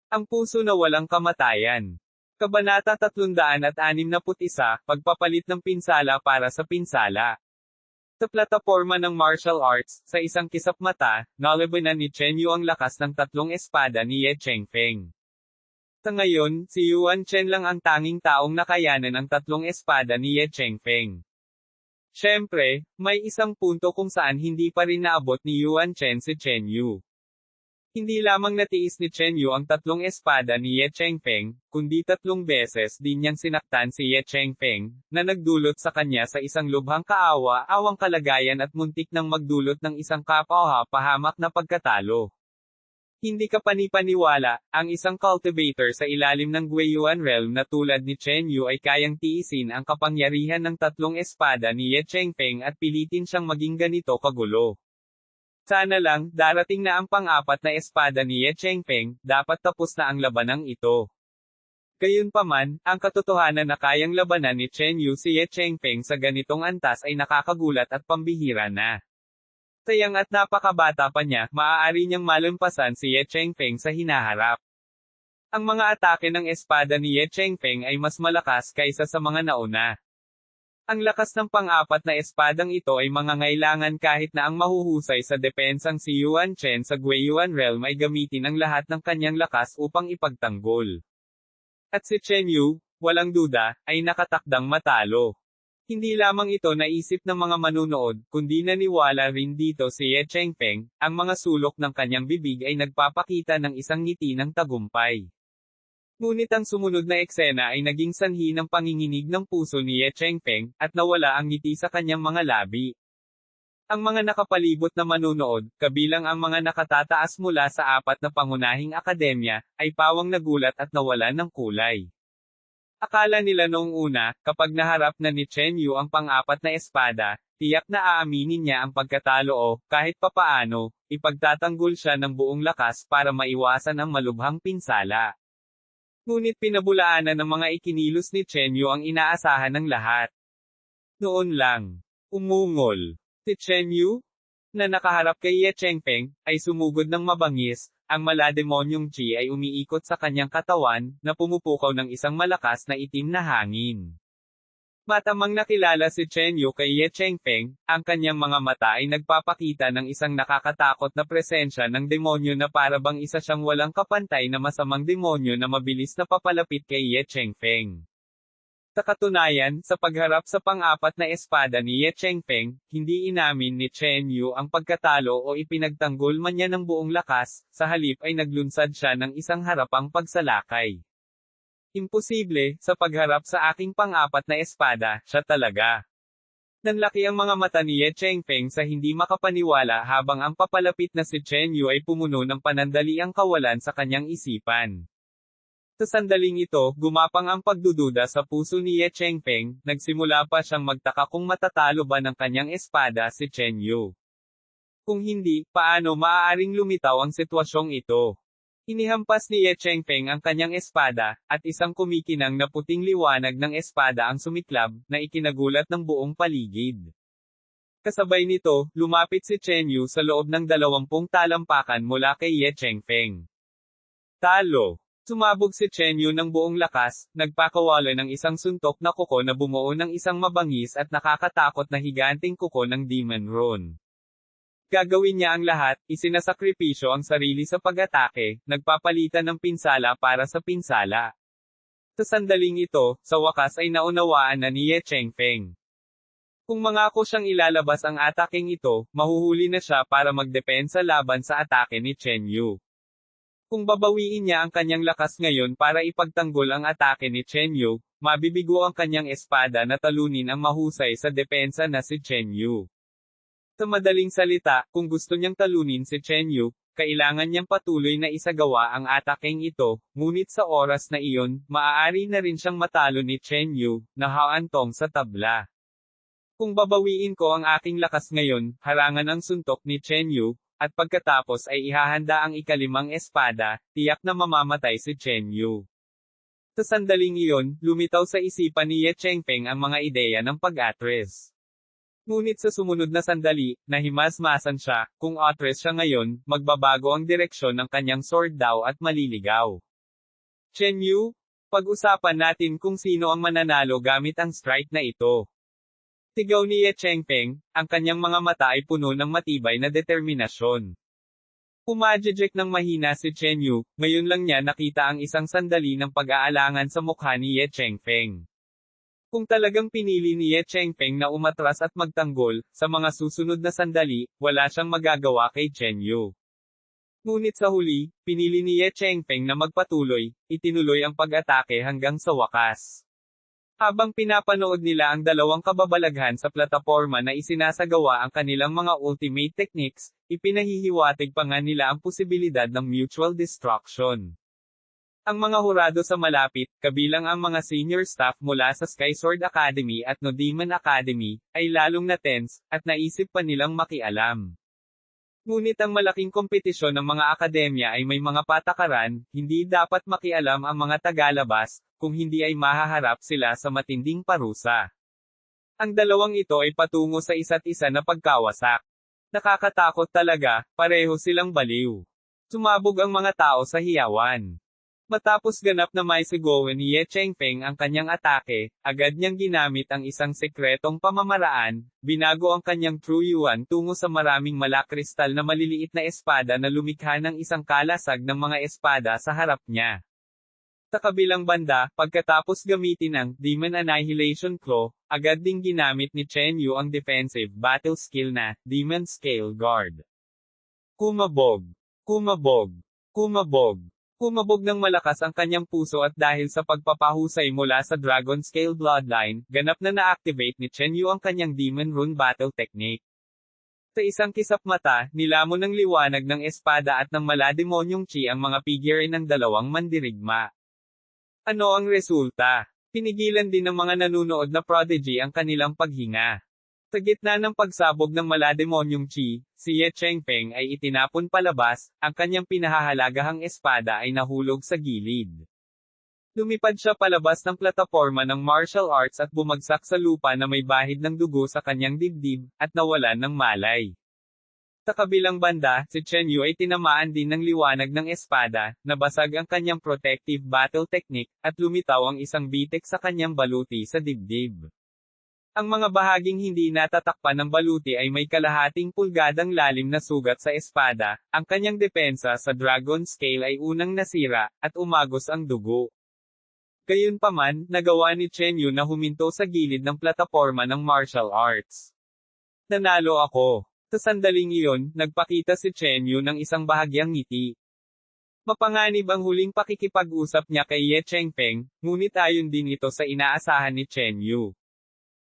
Ang puso na walang kamatayan. Kabanata 361, Pagpapalit ng pinsala para sa pinsala. Sa plataporma ng martial arts, sa isang kisap-mata, nalabanan ni Chen Yu ang lakas ng tatlong espada ni Ye Chengfeng. Sa ngayon, si Yuan Chen lang ang tanging taong nakayanan ang tatlong espada ni Ye Chengfeng. Siyempre, may isang punto kung saan hindi pa rin naabot ni Yuan Chen si Chen Yu. Hindi lamang natiis ni Chen Yu ang tatlong espada ni Ye Chengfeng, kundi 3 beses din niyang sinaktan si Ye Chengfeng, na nagdulot sa kanya sa isang lubhang kaawa-awang kalagayan at muntik nang magdulot ng isang kapwa-pahamak na pagkatalo. Hindi ka panipaniwala, ang isang cultivator sa ilalim ng Guiyuan Realm na tulad ni Chen Yu ay kayang tiisin ang kapangyarihan ng tatlong espada ni Ye Chengfeng at pilitin siyang maging ganito kagulo. Sana lang, darating na ang pang-apat na espada ni Ye Chengfeng, dapat tapos na ang labanang ito. Gayunpaman, ang katotohanan na kayang labanan ni Chen Yu si Ye Chengfeng sa ganitong antas ay nakakagulat at pambihira na. Sayang at napakabata pa niya, maaari niyang malampasan si Ye Chengfeng sa hinaharap. Ang mga atake ng espada ni Ye Chengfeng ay mas malakas kaysa sa mga nauna. Ang lakas ng pang-apat na espadang ito ay mangangailangan kahit na ang mahuhusay sa depensang si Yuan Chen sa Guiyuan Realm ay gamitin ang lahat ng kanyang lakas upang ipagtanggol. At si Chen Yu, walang duda, ay nakatakdang matalo. Hindi lamang ito naisip ng mga manunood, kundi naniwala rin dito si Ye Chengfeng, ang mga sulok ng kanyang bibig ay nagpapakita ng isang ngiti ng tagumpay. Ngunit ang sumunod na eksena ay naging sanhi ng panginginig ng puso ni Ye Chengfeng, at nawala ang ngiti sa kanyang mga labi. Ang mga nakapalibot na manunood, kabilang ang mga nakatataas mula sa 4 na pangunahing akademya, ay pawang nagulat at nawalan ng kulay. Akala nila noong una, kapag naharap na ni Chen Yu ang pang-apat na espada, tiyak na aaminin niya ang pagkatalo o, kahit papaano, ipagtatanggol siya ng buong lakas para maiwasan ang malubhang pinsala. Ngunit pinabulaanan ng mga ikinilos ni Chen Yu ang inaasahan ng lahat. Noon lang, umungol. Si Chen Yu, na nakaharap kay Ye Chengfeng, ay sumugod ng mabangis, ang malademonyong chi ay umiikot sa kanyang katawan, na pumupukaw ng isang malakas na itim na hangin. Matamang nakilala si Chen Yu kay Ye Chengfeng, ang kanyang mga mata ay nagpapakita ng isang nakakatakot na presensya ng demonyo na parabang isa siyang walang kapantay na masamang demonyo na mabilis na papalapit kay Ye Chengfeng. Sa katunayan, sa pagharap sa pang-apat na espada ni Ye Chengfeng, hindi inamin ni Chen Yu ang pagkatalo o ipinagtanggol man niya ng buong lakas, sa halip ay naglunsad siya ng isang harapang pagsalakay. Imposible, sa pagharap sa aking pang-apat na espada, siya talaga. Nanlaki ang mga mata ni Ye Chengfeng sa hindi makapaniwala habang ang papalapit na si Chen Yu ay pumuno ng panandaliang kawalan sa kanyang isipan. Sa sandaling ito, gumapang ang pagdududa sa puso ni Ye Chengfeng, nagsimula pa siyang magtaka kung matatalo ba ng kanyang espada si Chen Yu. Kung hindi, paano maaaring lumitaw ang sitwasyong ito? Inihampas ni Ye Chengfeng ang kanyang espada, at isang kumikinang na puting liwanag ng espada ang sumiklab, na ikinagulat ng buong paligid. Kasabay nito, lumapit si Chen Yu sa loob ng 20 talampakan mula kay Ye Chengfeng. Talo! Sumabog si Chen Yu ng buong lakas, nagpakawala ng isang suntok na kuko na bumuo ng isang mabangis at nakakatakot na higanting kuko ng Demon Ron. Gagawin niya ang lahat, isinasakripisyo ang sarili sa pag-atake, nagpapalitan ng pinsala para sa pinsala. Sa sandaling ito, sa wakas ay naunawaan na ni Ye Chengfeng. Kung mangako siyang ilalabas ang ataking ito, mahuhuli na siya para magdepensa laban sa atake ni Chen Yu. Kung babawiin niya ang kanyang lakas ngayon para ipagtanggol ang atake ni Chen Yu, mabibigo ang kanyang espada na talunin ang mahusay sa depensa na si Chen Yu. Sa madaling salita, kung gusto niyang talunin si Chen Yu, kailangan niyang patuloy na isagawa ang ataking ito, ngunit sa oras na iyon, maaari na rin siyang matalo ni Chen Yu, na haantong sa tabla. Kung babawiin ko ang aking lakas ngayon, harangan ang suntok ni Chen Yu, at pagkatapos ay ihahanda ang ikalimang espada, tiyak na mamamatay si Chen Yu. Sa sandaling iyon, lumitaw sa isipan ni Ye Chengfeng ang mga ideya ng pag-atres. Ngunit sa sumunod na sandali, nahimasmasan siya, kung atres siya ngayon, magbabago ang direksyon ng kanyang sword daw at maliligaw. Chen Yu? Pag-usapan natin kung sino ang mananalo gamit ang strike na ito. Sigaw ni Ye Chengpeng, ang kanyang mga mata ay puno ng matibay na determinasyon. Pumajejek ng mahina si Chen Yu, ngayon lang niya nakita ang isang sandali ng pag-aalangan sa mukha ni Ye Chengpeng. Kung talagang pinili ni Ye Chengpeng na umatras at magtanggol, sa mga susunod na sandali, wala siyang magagawa kay Chen Yu. Ngunit sa huli, pinili ni Ye Chengpeng na magpatuloy, itinuloy ang pag-atake hanggang sa wakas. Habang pinapanood nila ang dalawang kababalaghan sa plataporma na isinasagawa ang kanilang mga ultimate techniques, ipinahihiwatig pa nga nila ang posibilidad ng mutual destruction. Ang mga hurado sa malapit, kabilang ang mga senior staff mula sa Skysword Academy at No Demon Academy, ay lalong na tense, at naisip pa nilang makialam. Ngunit ang malaking kompetisyon ng mga akademya ay may mga patakaran, hindi dapat makialam ang mga tagalabas, kung hindi ay mahaharap sila sa matinding parusa. Ang dalawang ito ay patungo sa isa't isa na pagkawasak. Nakakatakot talaga, pareho silang baliw. Sumabog ang mga tao sa hiyawan. Matapos ganap na maisigawan ni Ye Chengpeng ang kanyang atake, agad niyang ginamit ang isang sekretong pamamaraan, binago ang kanyang True Yuan tungo sa maraming malakristal na maliliit na espada na lumikha ng isang kalasag ng mga espada sa harap niya. Sa kabilang banda, pagkatapos gamitin ang Demon Annihilation Claw, agad ding ginamit ni Chen Yu ang defensive battle skill na Demon Scale Guard. Kumabog. Kumabog. Kumabog. Kumabog ng malakas ang kanyang puso at dahil sa pagpapahusay mula sa Dragon Scale Bloodline, ganap na na-activate ni Chen Yu ang kanyang Demon Rune Battle Technique. Sa isang kisap mata, nilamon ng liwanag ng espada at ng malademonyong chi ang mga figure ng dalawang mandirigma. Ano ang resulta? Pinigilan din ng mga nanunood na prodigy ang kanilang paghinga. Sa gitna ng pagsabog ng malademonyong chi, si Ye Chengpeng ay itinapon palabas, ang kanyang pinahahalagahang espada ay nahulog sa gilid. Lumipad siya palabas ng plataporma ng martial arts at bumagsak sa lupa na may bahid ng dugo sa kanyang dibdib, at nawalan ng malay. Sa kabilang banda, si Chen Yu ay tinamaan din ng liwanag ng espada, nabasag ang kanyang protective battle technique, at lumitaw ang isang bitek sa kanyang baluti sa dibdib. Ang mga bahaging hindi natatakpan ng baluti ay may kalahating pulgadang lalim na sugat sa espada, ang kanyang depensa sa Dragon Scale ay unang nasira, at umagos ang dugo. Gayunpaman, nagawa ni Chen Yu na huminto sa gilid ng plataporma ng martial arts. Nanalo ako. Sa sandaling iyon, nagpakita si Chen Yu ng isang bahagyang ngiti. Mapanganib ang huling pakikipag-usap niya kay Ye Chengpeng, ngunit ayon din ito sa inaasahan ni Chen Yu.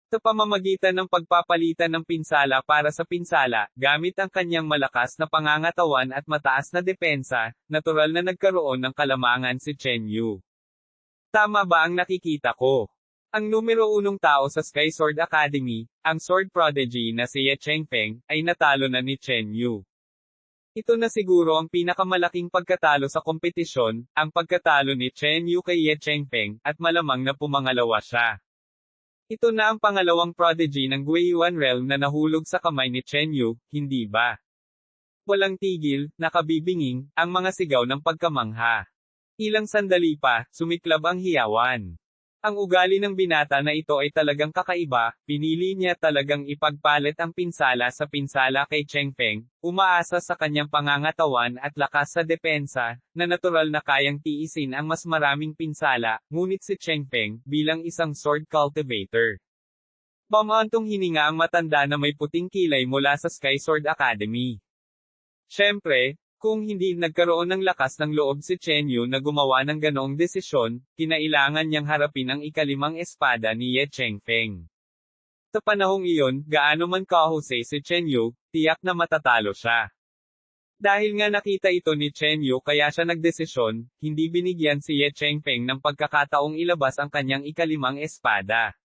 Sa pamamagitan ng pagpapalitan ng pinsala para sa pinsala, gamit ang kanyang malakas na pangangatawan at mataas na depensa, natural na nagkaroon ng kalamangan si Chen Yu. Tama ba ang nakikita ko? Ang numero 1 tao sa Skysword Academy, ang sword prodigy na si Ye Chengpeng, ay natalo na ni Chen Yu. Ito na siguro ang pinakamalaking pagkatalo sa kompetisyon, ang pagkatalo ni Chen Yu kay Ye Chengpeng, at malamang na pumangalawa siya. Ito na ang pangalawang prodigy ng Guiyuan Realm na nahulog sa kamay ni Chen Yu, hindi ba? Walang tigil, nakabibinging, ang mga sigaw ng pagkamangha. Ilang sandali pa, sumiklab ang hiyawan. Ang ugali ng binata na ito ay talagang kakaiba, pinili niya talagang ipagpalit ang pinsala sa pinsala kay Chengpeng, umaasa sa kanyang pangangatawan at lakas sa depensa, na natural na kayang tiisin ang mas maraming pinsala, ngunit si Chengpeng, bilang isang sword cultivator. Bumantong hininga ang matanda na may puting kilay mula sa Skysword Academy. Siyempre, kung hindi nagkaroon ng lakas ng loob si Chen Yu na gumawa ng ganoong desisyon, kinailangan niyang harapin ang ikalimang espada ni Ye Chengpeng. Sa panahong iyon, gaano man kahusay si Chen Yu, tiyak na matatalo siya. Dahil nga nakita ito ni Chen Yu kaya siya nagdesisyon, hindi binigyan si Ye Chengpeng ng pagkakataong ilabas ang kanyang ikalimang espada.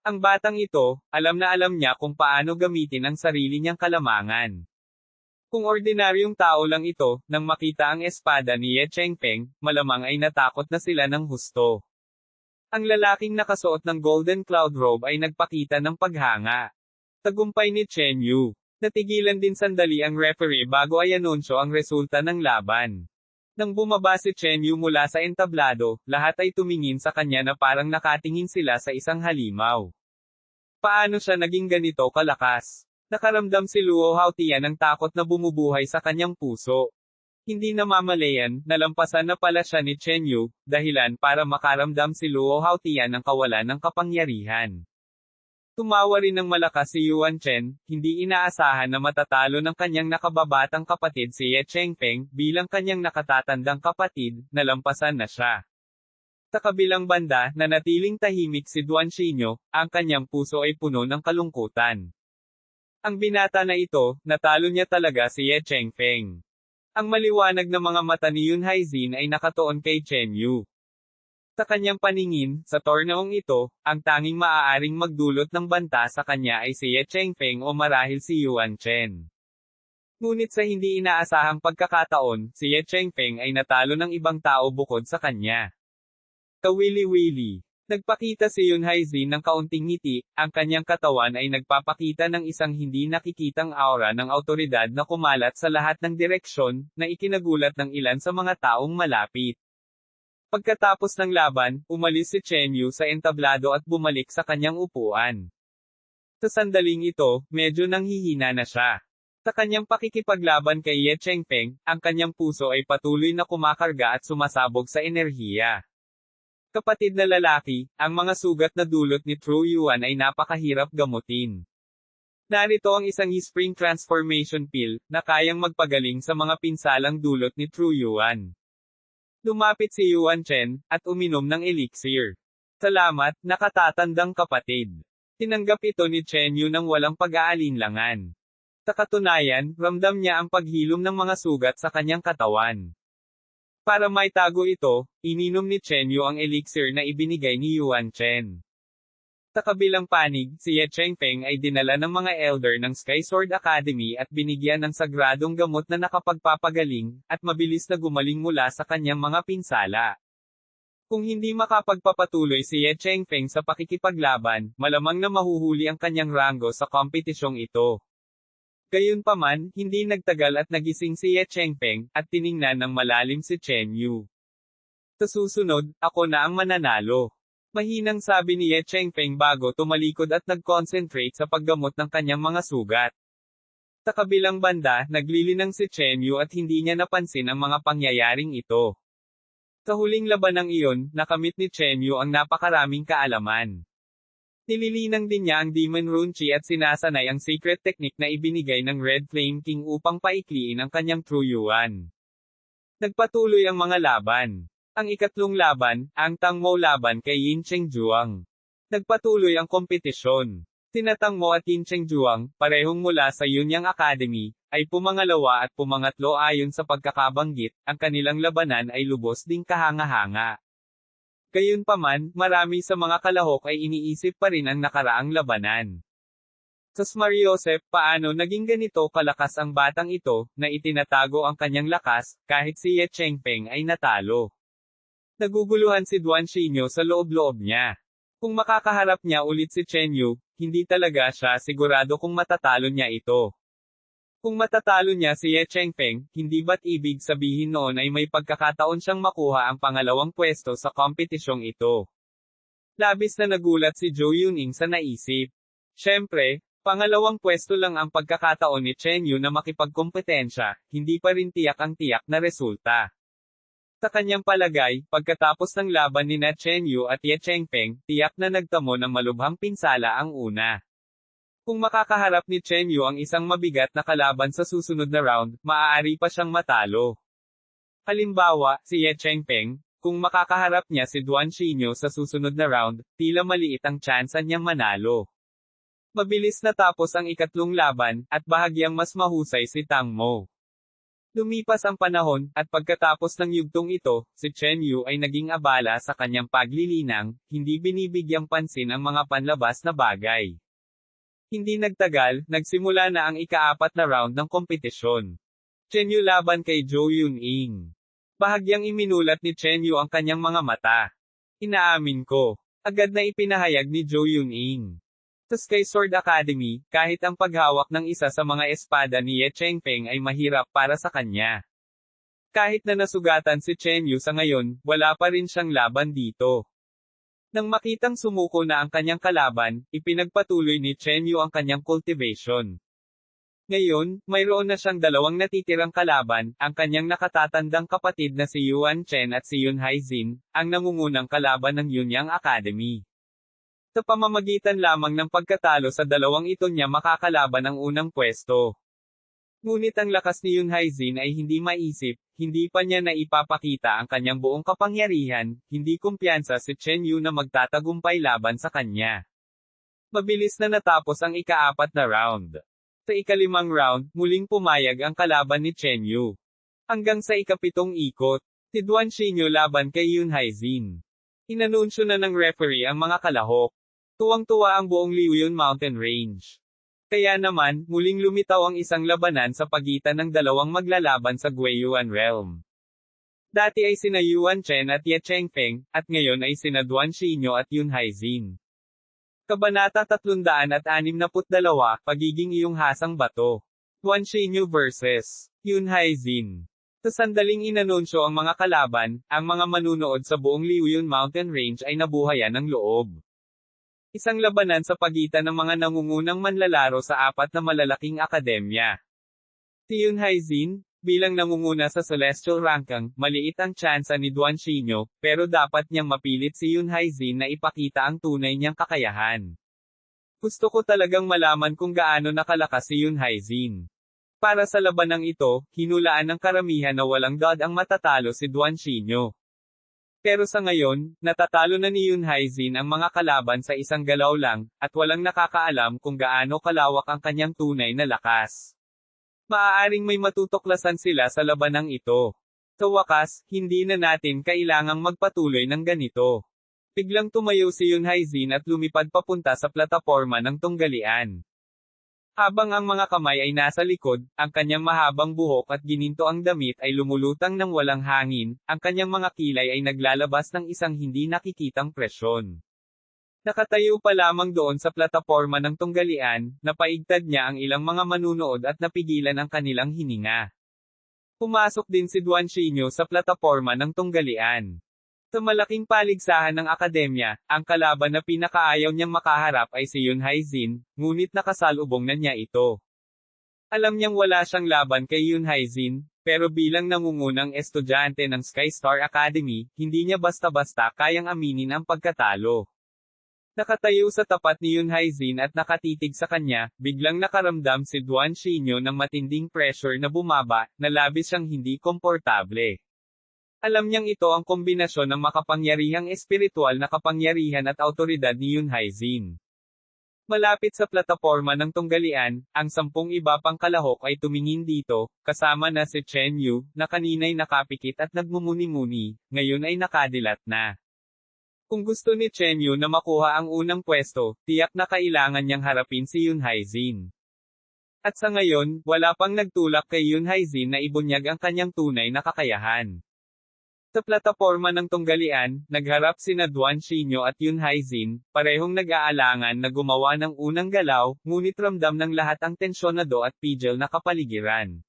Ang batang ito, alam na alam niya kung paano gamitin ang sarili niyang kalamangan. Kung ordinaryong tao lang ito, nang makita ang espada ni Ye Chengpeng, malamang ay natakot na sila ng husto. Ang lalaking nakasuot ng Golden Cloud Robe ay nagpakita ng paghanga. Tagumpay ni Chen Yu. Natigilan din sandali ang referee bago ay anunsyo ang resulta ng laban. Nang bumaba si Chen Yu mula sa entablado, lahat ay tumingin sa kanya na parang nakatingin sila sa isang halimaw. Paano siya naging ganito kalakas? Nakaramdam si Luo Haotian ng takot na bumubuhay sa kanyang puso. Hindi namamalayan, nalampasan na pala siya ni Chen Yu, dahilan para makaramdam si Luo Haotian ng kawalan ng kapangyarihan. Tumawa rin ng malakas si Yuan Chen, hindi inaasahan na matatalo ng kanyang nakababatang kapatid si Ye Chengfeng, bilang kanyang nakatatandang kapatid, nalampasan na siya. Sa kabilang banda, nanatiling tahimik si Duan Xinyo, ang kanyang puso ay puno ng kalungkutan. Ang binata na ito, natalo niya talaga si Ye Chengfeng. Ang maliwanag na mga mata ni Yun Haizin ay nakatuon kay Chen Yu. Sa kanyang paningin, sa torneong ito, ang tanging maaaring magdulot ng banta sa kanya ay si Ye Chengfeng o marahil si Yuan Chen. Ngunit sa hindi inaasahang pagkakataon, si Ye Chengfeng ay natalo ng ibang tao bukod sa kanya. Kawili-wili. Nagpakita si Yun Haizin ng kaunting ngiti, ang kanyang katawan ay nagpapakita ng isang hindi nakikitang aura ng awtoridad na kumalat sa lahat ng direksyon, na ikinagulat ng ilan sa mga taong malapit. Pagkatapos ng laban, umalis si Chen Yu sa entablado at bumalik sa kanyang upuan. Sa sandaling ito, medyo nanghihina na siya. Sa kanyang pakikipaglaban kay Ye Chengfeng, ang kanyang puso ay patuloy na kumakarga at sumasabog sa enerhiya. Kapatid na lalaki, ang mga sugat na dulot ni True Yuan ay napakahirap gamutin. Narito ang isang spring transformation pill, na kayang magpagaling sa mga pinsalang dulot ni True Yuan. Lumapit si Yuan Chen, at uminom ng elixir. Salamat, nakatatandang kapatid. Tinanggap ito ni Chen Yu nang walang pag-aalinlangan. Sa katunayan, ramdam niya ang paghilom ng mga sugat sa kanyang katawan. Para maitago ito, ininom ni Chen Yu ang elixir na ibinigay ni Yuan Chen. Sa kabilang panig, si Ye Chengfeng ay dinala ng mga elder ng Sky Sword Academy at binigyan ng sagradong gamot na nakapagpapagaling, at mabilis na gumaling mula sa kanyang mga pinsala. Kung hindi makapagpapatuloy si Ye Chengfeng sa pakikipaglaban, malamang na mahuhuli ang kanyang ranggo sa kompetisyong ito. Gayunpaman, hindi nagtagal at nagising si Ye Chengfeng, at tiningnan ng malalim si Chen Yu. Sa susunod, ako na ang mananalo. Mahinang sabi ni Ye Chengfeng bago tumalikod at nag-concentrate sa paggamot ng kanyang mga sugat. Sa kabilang banda, naglilinang si Chen Yu at hindi niya napansin ang mga pangyayaring ito. Sa huling labanang iyon, nakamit ni Chen Yu ang napakaraming kaalaman. Nililinang din niya ang Demon Rune Chi at sinasanay ang secret technique na ibinigay ng Red Flame King upang paikliin ang kanyang True Yuan. Nagpatuloy ang mga laban. Ang ikatlong laban, ang Tang Mo laban kay Yin Chengjuang. Nagpatuloy ang kompetisyon. Sina Tang Mo at Yin Chengjuang, parehong mula sa Yunyang Academy, ay pumangalawa at pumangatlo ayon sa pagkakabanggit, ang kanilang labanan ay lubos ding kahanga-hanga. Gayunpaman, marami sa mga kalahok ay iniisip pa rin ang nakaraang labanan. Sa Mariosep, paano naging ganito kalakas ang batang ito, na itinatago ang kanyang lakas, kahit si Ye Chengfeng ay natalo. Naguguluhan si Duan Xinyo sa loob-loob niya. Kung makakaharap niya ulit si Chen Yu, hindi talaga siya sigurado kung matatalo niya ito. Kung matatalo niya si Ye Chengfeng, hindi ba't ibig sabihin noon ay may pagkakataon siyang makuha ang pangalawang pwesto sa kompetisyong ito? Labis na nagulat si Zhou Yuning sa naisip. Siyempre, pangalawang pwesto lang ang pagkakataon ni Chen Yu na makipagkompetensya, hindi pa rin tiyak ang tiyak na resulta. Sa kanyang palagay, pagkatapos ng laban ni Chen Yu at Ye Chengfeng, tiyak na nagtamo ng malubhang pinsala ang una. Kung makakaharap ni Chen Yu ang isang mabigat na kalaban sa susunod na round, maaari pa siyang matalo. Halimbawa, si Ye Chengfeng, kung makakaharap niya si Duan Xinyo sa susunod na round, tila maliit ang tsansa niyang manalo. Mabilis natapos ang ikatlong laban, at bahagyang mas mahusay si Tang Mo. Lumipas ang panahon, at pagkatapos ng yugtong ito, si Chen Yu ay naging abala sa kanyang paglilinang, hindi binibigyang pansin ang mga panlabas na bagay. Hindi nagtagal, nagsimula na ang ika-4 na round ng kompetisyon. Chen Yu laban kay Zhou Yuning. Bahagyang iminulat ni Chen Yu ang kanyang mga mata. Inaamin ko. Agad na ipinahayag ni Zhou Yuning. Sa Sky Sword Academy, kahit ang paghawak ng isa sa mga espada ni Ye Chengfeng ay mahirap para sa kanya. Kahit na nasugatan si Chen Yu sa ngayon, wala pa rin siyang laban dito. Nang makitang sumuko na ang kanyang kalaban, ipinagpatuloy ni Chen Yu ang kanyang cultivation. Ngayon, mayroon na siyang dalawang natitirang kalaban, ang kanyang nakatatandang kapatid na si Yuan Chen at si Yun Haizin, ang nangungunang kalaban ng Yunyang Academy. Sa pamamagitan lamang ng pagkatalo sa dalawang ito niya makakalaban ang unang pwesto. Ngunit ang lakas ni Yun Haizin ay hindi maisip, hindi pa niya naipapakita ang kanyang buong kapangyarihan, hindi kumpiyansa si Chen Yu na magtatagumpay laban sa kanya. Mabilis na natapos ang ika-4 na round. Sa ika-5 round, muling pumayag ang kalaban ni Chen Yu. Hanggang sa ika-7 ikot, si Duan Xinyu laban kay Yun Haizin. Inanunsyo na ng referee ang mga kalahok. Tuwang-tuwa ang buong Liuyun Mountain Range. Kaya naman, muling lumitaw ang isang labanan sa pagitan ng dalawang maglalaban sa Guiyuan Realm. Dati ay sina Yuan Chen at Ye Chengfeng, at ngayon ay sina Duan Xinyu at Yun Haizin. Kabanata 362, Pagiging iyong hasang bato. Duan Xinyu vs. Yun Haizin. Sa sandaling inanunsyo ang mga kalaban, ang mga manunood sa buong Liuyun Mountain Range ay nabuhayan ng loob. Isang labanan sa pagitan ng mga nangungunang manlalaro sa 4 na malalaking akademya. Si Yun Haizin, bilang nangunguna sa Celestial Ranking, maliit ang tsansa ni Duan Xinyu, pero dapat niyang mapilit si Yun Haizin na ipakita ang tunay niyang kakayahan. Gusto ko talagang malaman kung gaano nakalakas si Yun Haizin. Para sa labanang ito, hinulaan ng karamihan na walang dod ang matatalo si Duan Xinyu. Pero sa ngayon, natatalo na ni Yun Haizin ang mga kalaban sa isang galaw lang, at walang nakakaalam kung gaano kalawak ang kanyang tunay na lakas. Maaaring may matutuklasan sila sa labanang ito. Sa wakas, hindi na natin kailangang magpatuloy ng ganito. Biglang tumayo si Yun Haizin at lumipad papunta sa plataporma ng tunggalian. Habang ang mga kamay ay nasa likod, ang kanyang mahabang buhok at gininto ang damit ay lumulutang ng walang hangin, ang kanyang mga kilay ay naglalabas ng isang hindi nakikitang presyon. Nakatayo pa lamang doon sa plataporma ng tunggalian, napaigtad niya ang ilang mga manunood at napigilan ang kanilang hininga. Pumasok din si Duan Xinyu sa plataporma ng tunggalian. Sa malaking paligsahan ng akademya, ang kalaban na pinakaayaw niyang makaharap ay si Yun Haizin, ngunit nakasalubong na niya ito. Alam niyang wala siyang laban kay Yun Haizin, pero bilang nangungunang estudyante ng Sky Star Academy, hindi niya basta-basta kayang aminin ang pagkatalo. Nakatayo sa tapat ni Yun Haizin at nakatitig sa kanya, biglang nakaramdam si Duan Xinyu ng matinding pressure na bumaba, na labis siyang hindi komportable. Alam niyang ito ang kombinasyon ng makapangyarihang espiritual na kapangyarihan at autoridad ni Yun Haizin. Malapit sa plataporma ng tunggalian, ang 10 iba pang kalahok ay tumingin dito, kasama na si Chen Yu, na kanina'y nakapikit at nagmumuni-muni, ngayon ay nakadilat na. Kung gusto ni Chen Yu na makuha ang unang pwesto, tiyak na kailangan niyang harapin si Yun Haizin. At sa ngayon, wala pang nagtulak kay Yun Haizin na ibunyag ang kanyang tunay na kakayahan. Sa plataporma ng tunggalian, nagharap sina Duan Xinyu at Yun Haizin, parehong nag-aalangan na gumawa ng unang galaw, ngunit ramdam ng lahat ang tensyonado at pigil na kapaligiran.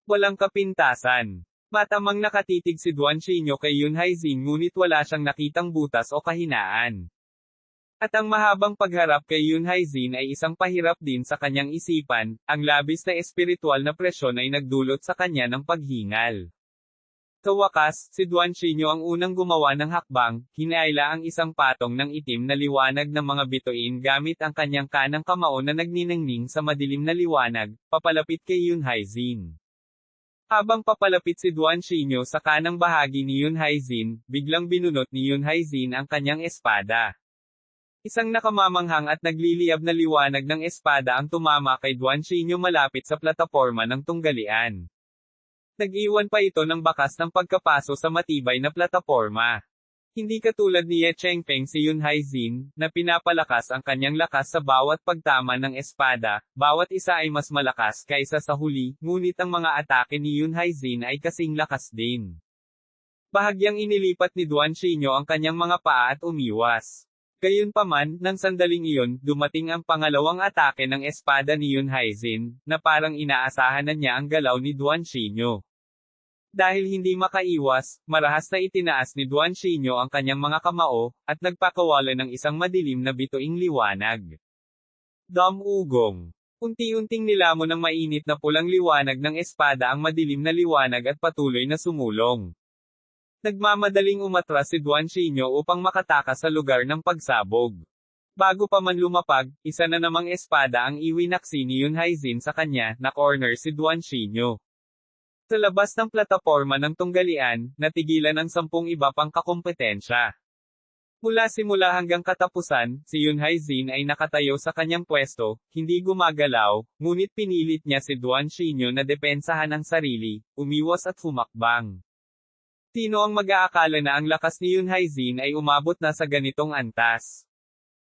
Walang kapintasan. Matamang nakatitig si Duan Xinyu kay Yun Haizin ngunit wala siyang nakitang butas o kahinaan. At ang mahabang pagharap kay Yun Haizin ay isang pahirap din sa kanyang isipan, ang labis na espiritual na presyon ay nagdulot sa kanya ng paghingal. Sa wakas, si Duan Xinyu ang unang gumawa ng hakbang, hinayla ang isang patong ng itim na liwanag ng mga bituin gamit ang kanyang kanang kamao na nagniningning sa madilim na liwanag, papalapit kay Yun Haizin. Habang papalapit si Duan Xinyu sa kanang bahagi ni Yun Haizin, biglang binunot ni Yun Haizin ang kanyang espada. Isang nakamamanghang at nagliliyab na liwanag ng espada ang tumama kay Duan Xinyu malapit sa plataporma ng tunggalian. Nag-iwan pa ito ng bakas ng pagkapaso sa matibay na plataporma. Hindi katulad ni Ye Chengfeng si Yun Haizin, na pinapalakas ang kanyang lakas sa bawat pagtama ng espada, bawat isa ay mas malakas kaysa sa huli, ngunit ang mga atake ni Yun Haizin ay kasing lakas din. Bahagyang inilipat ni Duan Xinyu ang kanyang mga paa at umiwas. Gayunpaman, nang sandaling iyon, dumating ang pangalawang atake ng espada ni Yun Haizin, na parang inaasahan na niya ang galaw ni Duan Xinyu. Dahil hindi makaiwas, marahas na itinaas ni Duan Xinyo ang kanyang mga kamao, at nagpakawala ng isang madilim na bituing liwanag. Dam Ugong. Unti-unting nilamon ng mainit na pulang liwanag ng espada ang madilim na liwanag at patuloy na sumulong. Nagmamadaling umatras si Duan Xinyo upang makatakas sa lugar ng pagsabog. Bago pa man lumapag, isa na namang espada ang iwinaksi ni Yun Haizin sa kanya, na corner si Duan Xinyo. Sa labas ng plataporma ng tunggalian, natigilan ang 10 iba pang kakumpetensya. Mula simula hanggang katapusan, si Yun Haizin ay nakatayo sa kanyang pwesto, hindi gumagalaw, ngunit pinilit niya si Duan Xinyo na depensahan ang sarili, umiwas at humakbang. Sino ang mag-aakala na ang lakas ni Yun Haizin ay umabot na sa ganitong antas?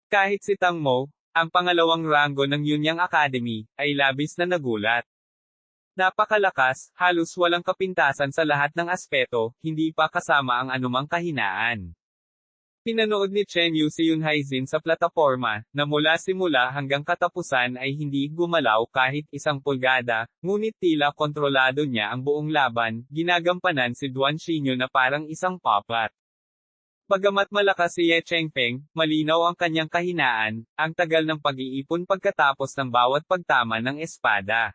Kahit si Tang Mo, ang pangalawang ranggo ng Yunyang Academy, ay labis na nagulat. Napakalakas, halos walang kapintasan sa lahat ng aspeto, hindi pa kasama ang anumang kahinaan. Pinanood ni Chen Yu si Yun Haizin sa plataporma, na mula simula hanggang katapusan ay hindi gumalaw kahit 1 pulgada, ngunit tila kontrolado niya ang buong laban, ginagampanan si Duan Xinyo na parang isang puppet. Bagamat malakas si Ye Chengpeng, malinaw ang kanyang kahinaan, ang tagal ng pag-iipon pagkatapos ng bawat pagtama ng espada.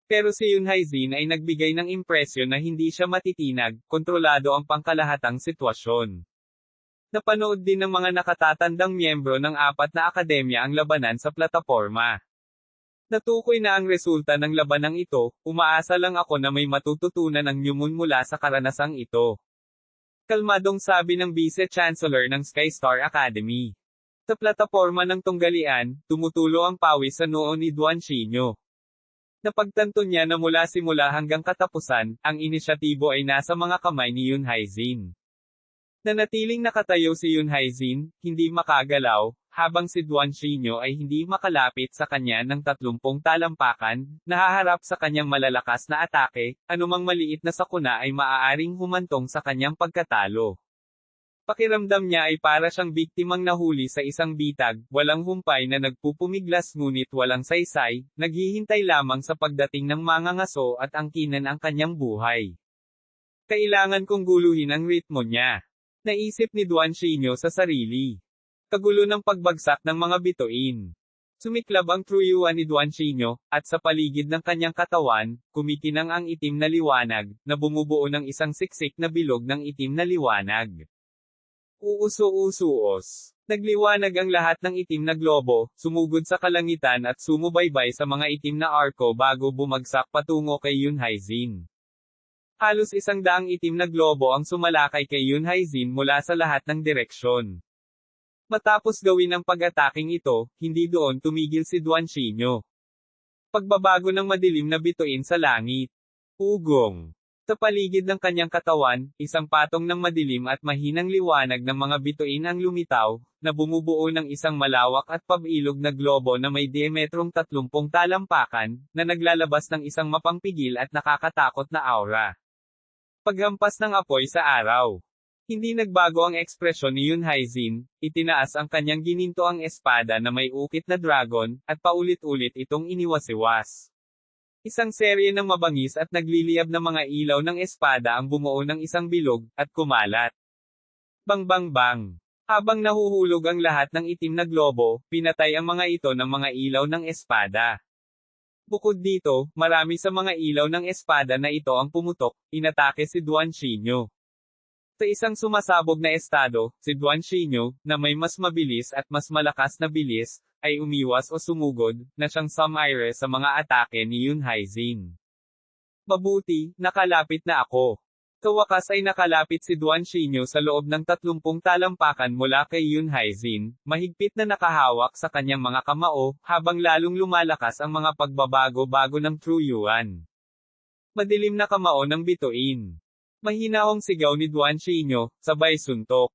Pero si Yun Haizin ay nagbigay ng impresyon na hindi siya matitinag, kontrolado ang pangkalahatang sitwasyon. Napanood din ng mga nakatatandang miyembro ng 4 na akademya ang labanan sa plataporma. Natukoy na ang resulta ng labanang ito, umaasa lang ako na may matututunan ang Nyumun mula sa karanasang ito. Kalmadong sabi ng Vice-Chancellor ng Skystar Academy. Sa plataporma ng tunggalian, tumutulo ang pawis sa noo ni Duan Xinyo. Napagtanto niya na mula simula hanggang katapusan, ang inisyatibo ay nasa mga kamay ni Yun Haizin. Nanatiling nakatayo si Yun Haizin, hindi makagalaw, habang si Duan Xinyo ay hindi makalapit sa kanya ng 30 talampakan, nahaharap sa kanyang malalakas na atake, anumang maliit na sakuna ay maaaring humantong sa kanyang pagkatalo. Pakiramdam niya ay para siyang biktimang nahuli sa isang bitag, walang humpay na nagpupumiglas ngunit walang saysay, naghihintay lamang sa pagdating ng mga ngaso at angkinan ang kanyang buhay. Kailangan kong guluhin ang ritmo niya. Naisip ni Duan Xinyo sa sarili. Kagulo ng pagbagsak ng mga bituin. Sumiklab ang truyuan ni Duan Xinyo, at sa paligid ng kanyang katawan, kumikinang ang itim na liwanag, na bumubuo ng isang siksik na bilog ng itim na liwanag. Uuso-usuos. Nagliwanag ang lahat ng itim na globo, sumugod sa kalangitan at sumubaybay sa mga itim na arko bago bumagsak patungo kay Yun Haizin. Halos 100 itim na globo ang sumalakay kay Yun Haizin mula sa lahat ng direksyon. Matapos gawin ang pag-ataking ito, hindi doon tumigil si Duan Xinyo. Pagbabago ng madilim na bituin sa langit. Ugong. Sa paligid ng kanyang katawan, isang patong ng madilim at mahinang liwanag ng mga bituin ang lumitaw, na bumubuo ng isang malawak at pabilog na globo na may diametrong 30 talampakan, na naglalabas ng isang mapangpigil at nakakatakot na aura. Paghampas ng apoy sa araw. Hindi nagbago ang ekspresyon ni Yun Haizin, itinaas ang kanyang gininto ang espada na may ukit na dragon, at paulit-ulit itong iniwasiwas. Isang serye ng mabangis at nagliliyab na mga ilaw ng espada ang bumuo ng isang bilog, at kumalat. Bang bang bang. Habang nahuhulog ang lahat ng itim na globo, pinatay ang mga ito ng mga ilaw ng espada. Bukod dito, marami sa mga ilaw ng espada na ito ang pumutok, inatake si Duan Xinyo. Sa isang sumasabog na estado, si Duan Xinyo, na may mas mabilis at mas malakas na bilis, ay umiwas o sumugod, na siyang sumaire sa mga atake ni Yun Haizin. Mabuti, nakalapit na ako. Sa wakas ay nakalapit si Duan Xinyo sa loob ng 30 talampakan mula kay Yun Haizin, mahigpit na nakahawak sa kanyang mga kamao, habang lalong lumalakas ang mga pagbabago-bago ng truyuan. Madilim na kamao ng bituin. Mahinahong sigaw ni Duan Xinyo, sabay suntok.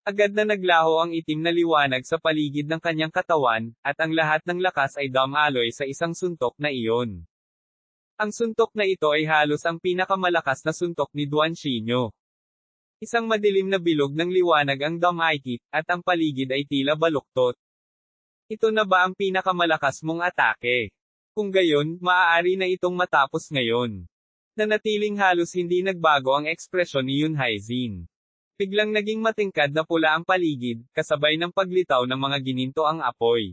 Agad na naglaho ang itim na liwanag sa paligid ng kanyang katawan, at ang lahat ng lakas ay dumaloy sa isang suntok na iyon. Ang suntok na ito ay halos ang pinakamalakas na suntok ni Duan Xinyo. Isang madilim na bilog ng liwanag ang dumaikit, at ang paligid ay tila baluktot. Ito na ba ang pinakamalakas mong atake? Kung gayon, maaari na itong matapos ngayon. Nanatiling halos hindi nagbago ang ekspresyon ni Yun Haizin. Biglang naging matingkad na pula ang paligid, kasabay ng paglitaw ng mga gininto ang apoy.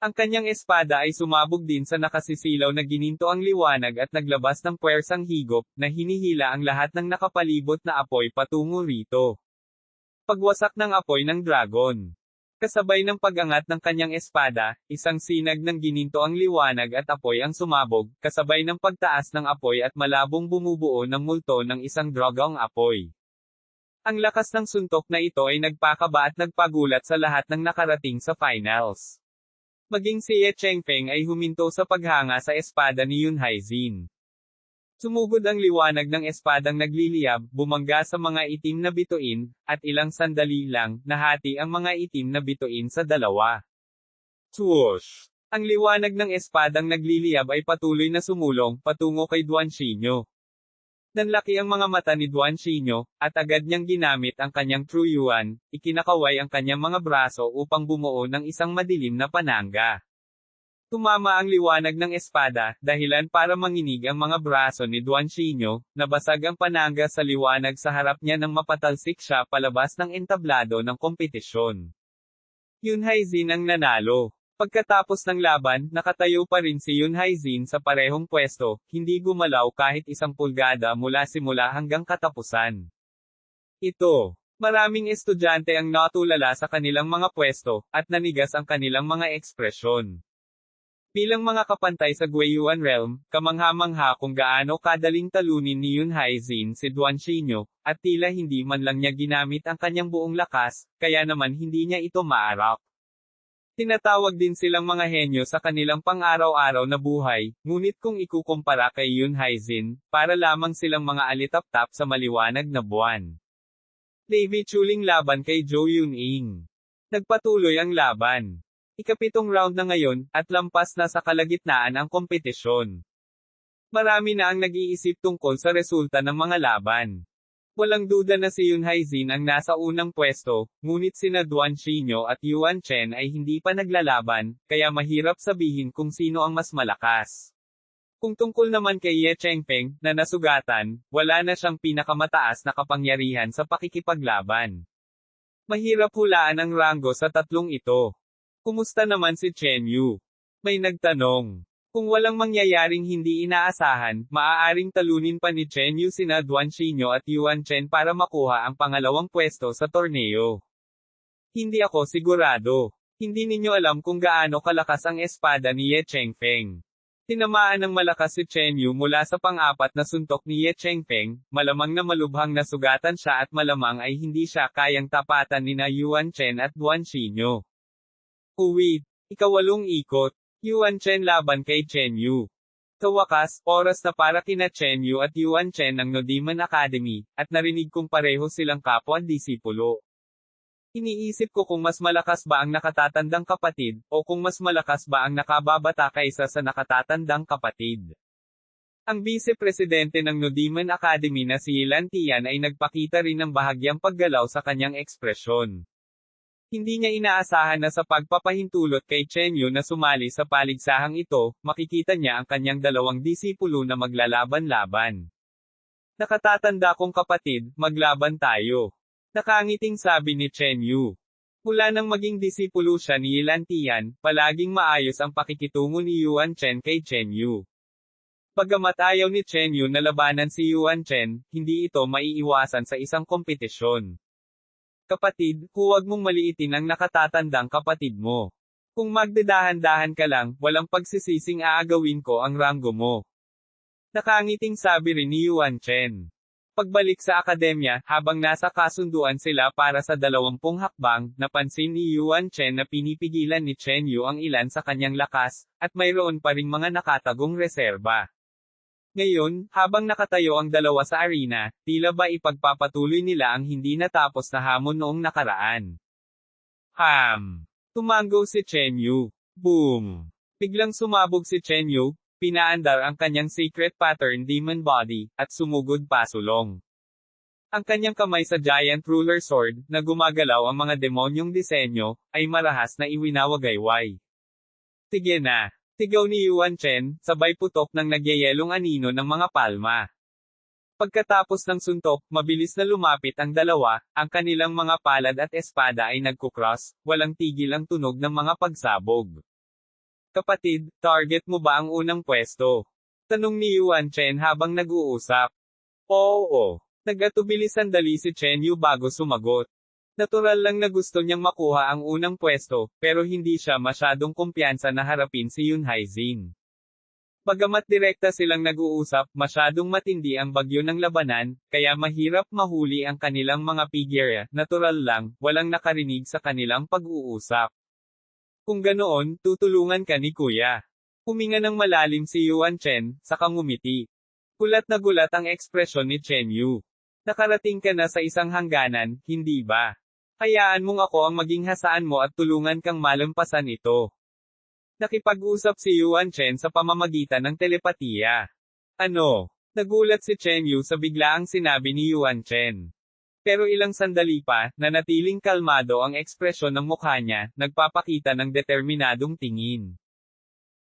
Ang kanyang espada ay sumabog din sa nakasisilaw na gininto ang liwanag at naglabas ng puwersang higop, na hinihila ang lahat ng nakapalibot na apoy patungo rito. Pagwasak ng apoy ng dragon. Kasabay ng pag-angat ng kanyang espada, isang sinag ng gininto ang liwanag at apoy ang sumabog, kasabay ng pagtaas ng apoy at malabong bumubuo ng multo ng isang dragong apoy. Ang lakas ng suntok na ito ay nagpakaba at nagpagulat sa lahat ng nakarating sa finals. Maging si Ye Chengfeng ay huminto sa paghanga sa espada ni Yun Haizin. Sumugod ang liwanag ng espadang nagliliyab, bumangga sa mga itim na bituin, at ilang sandali lang, nahati ang mga itim na bituin sa dalawa. Swoosh! Ang liwanag ng espadang nagliliyab ay patuloy na sumulong, patungo kay Duan Xinyo. Nanlaki ang mga mata ni Duan Xinyo, at agad niyang ginamit ang kanyang True Yuan, ikinakaway ang kanyang mga braso upang bumuo ng isang madilim na panangga. Tumama ang liwanag ng espada, dahilan para manginig ang mga braso ni Duan Xinyo, nabasag ang panangga sa liwanag sa harap niya nang mapatalsik siya palabas ng entablado ng kompetisyon. Yun Haizin ang nanalo. Pagkatapos ng laban, nakatayo pa rin si Yun Haizin sa parehong pwesto, hindi gumalaw kahit isang pulgada mula simula hanggang katapusan. Maraming estudyante ang natulala sa kanilang mga pwesto, at nanigas ang kanilang mga ekspresyon. Bilang mga kapantay sa Guiyuan Realm, kamangha-mangha kung gaano kadaling talunin ni Yun Haizin si Duan Xinyo, at tila hindi man lang niya ginamit ang kanyang buong lakas, kaya naman hindi niya ito maarap. Tinatawag din silang mga henyo sa kanilang pang-araw-araw na buhay, ngunit kung ikukumpara kay Yun Haizin, para lamang silang mga alitap-tap sa maliwanag na buwan. Davy Chuling laban kay Zhou Yuning. Nagpatuloy ang laban. Ikapitong round na ngayon, at lampas na sa kalagitnaan ang kompetisyon. Marami na ang nag-iisip tungkol sa resulta ng mga laban. Walang duda na si Yun Haizin ang nasa unang pwesto, ngunit sina Duan Xinyo at Yuan Chen ay hindi pa naglalaban, kaya mahirap sabihin kung sino ang mas malakas. Kung tungkol naman kay Ye Chengfeng, na nasugatan, wala na siyang pinakamataas na kapangyarihan sa pakikipaglaban. Mahirap hulaan ang ranggo sa tatlong ito. Kumusta naman si Chen Yu? May nagtanong. Kung walang mangyayaring hindi inaasahan, maaaring talunin pa ni Chen Yu sina Duan Xinyo at Yuan Chen para makuha ang pangalawang pwesto sa torneo. Hindi ako sigurado. Hindi ninyo alam kung gaano kalakas ang espada ni Ye Chengfeng. Tinamaan ng malakas si Chen Yu mula sa pang-apat na suntok ni Ye Chengfeng, malamang na malubhang nasugatan siya at malamang ay hindi siya kayang tapatan ni na Yuan Chen at Duan Xinyo. Uwit, ikawalong ikot, Yuan Chen laban kay Chen Yu. Sa wakas, oras na para kina Chen Yu at Yuan Chen ng No Demon Academy, at narinig kong pareho silang kapwa-disipulo. Iniisip ko kung mas malakas ba ang nakatatandang kapatid, o kung mas malakas ba ang nakababata kaysa sa nakatatandang kapatid. Ang vice-presidente ng No Demon Academy na si Yilan Tian ay nagpakita rin ng bahagyang paggalaw sa kanyang ekspresyon. Hindi niya inaasahan na sa pagpapahintulot kay Chen Yu na sumali sa paligsahang ito, makikita niya ang kanyang dalawang disipulo na maglalaban-laban. Nakatatanda kong kapatid, maglaban tayo. Nakangiting sabi ni Chen Yu. Mula nang maging disipulo siya ni Yilan Tian, palaging maayos ang pakikitungo ni Yuan Chen kay Chen Yu. Bagamat ayaw ni Chen Yu na labanan si Yuan Chen, hindi ito maiiwasan sa isang kompetisyon. Kapatid, huwag mong maliitin ang nakatatandang kapatid mo. Kung magdadahan-dahan ka lang, walang pagsisising aagawin ko ang ranggo mo. Nakangiting sabi rin ni Yuan Chen. Pagbalik sa akademya, habang nasa kasunduan sila para sa 20 hakbang, napansin ni Yuan Chen na pinipigilan ni Chen Yu ang ilan sa kanyang lakas, at mayroon pa ring mga nakatagong reserba. Ngayon, habang nakatayo ang dalawa sa arena, tila ba ipagpapatuloy nila ang hindi natapos na hamon noong nakaraan. Tumango si Chen Yu. Boom! Biglang sumabog si Chen Yu, pinaandar ang kanyang secret pattern demon body, at sumugod pasulong. Ang kanyang kamay sa giant ruler sword, na gumagalaw ang mga demonyong disenyo, ay marahas na iwinawagayway. Sige na! Sigaw ni Yuan Chen, sabay putok ng nagyayelong anino ng mga palma. Pagkatapos ng suntok, mabilis na lumapit ang dalawa, ang kanilang mga palad at espada ay nagkukross, walang tigil ang tunog ng mga pagsabog. Kapatid, target mo ba ang unang pwesto? Tanong ni Yuan Chen habang nag-uusap. Oo. Nag-atubili sandali si Chen Yu bago sumagot. Natural lang na gusto niyang makuha ang unang pwesto, pero hindi siya masyadong kumpiyansa na harapin si Yun Haizin. Bagamat direkta silang nag-uusap, masyadong matindi ang bagyo ng labanan, kaya mahirap mahuli ang kanilang mga figure, natural lang, walang nakarinig sa kanilang pag-uusap. Kung ganoon, tutulungan ka ni Kuya. Huminga ng malalim si Yuan Chen, saka ngumiti. Gulat na gulat ang ekspresyon ni Chen Yu. Nakarating ka na sa isang hangganan, hindi ba? Hayaan mong ako ang maging hasaan mo at tulungan kang malampasan ito. Nakipag-usap si Yuan Chen sa pamamagitan ng telepatiya. Ano? Nagulat si Chen Yu sa biglaang sinabi ni Yuan Chen. Pero ilang sandali pa, nanatiling kalmado ang ekspresyon ng mukha niya, nagpapakita ng determinadong tingin.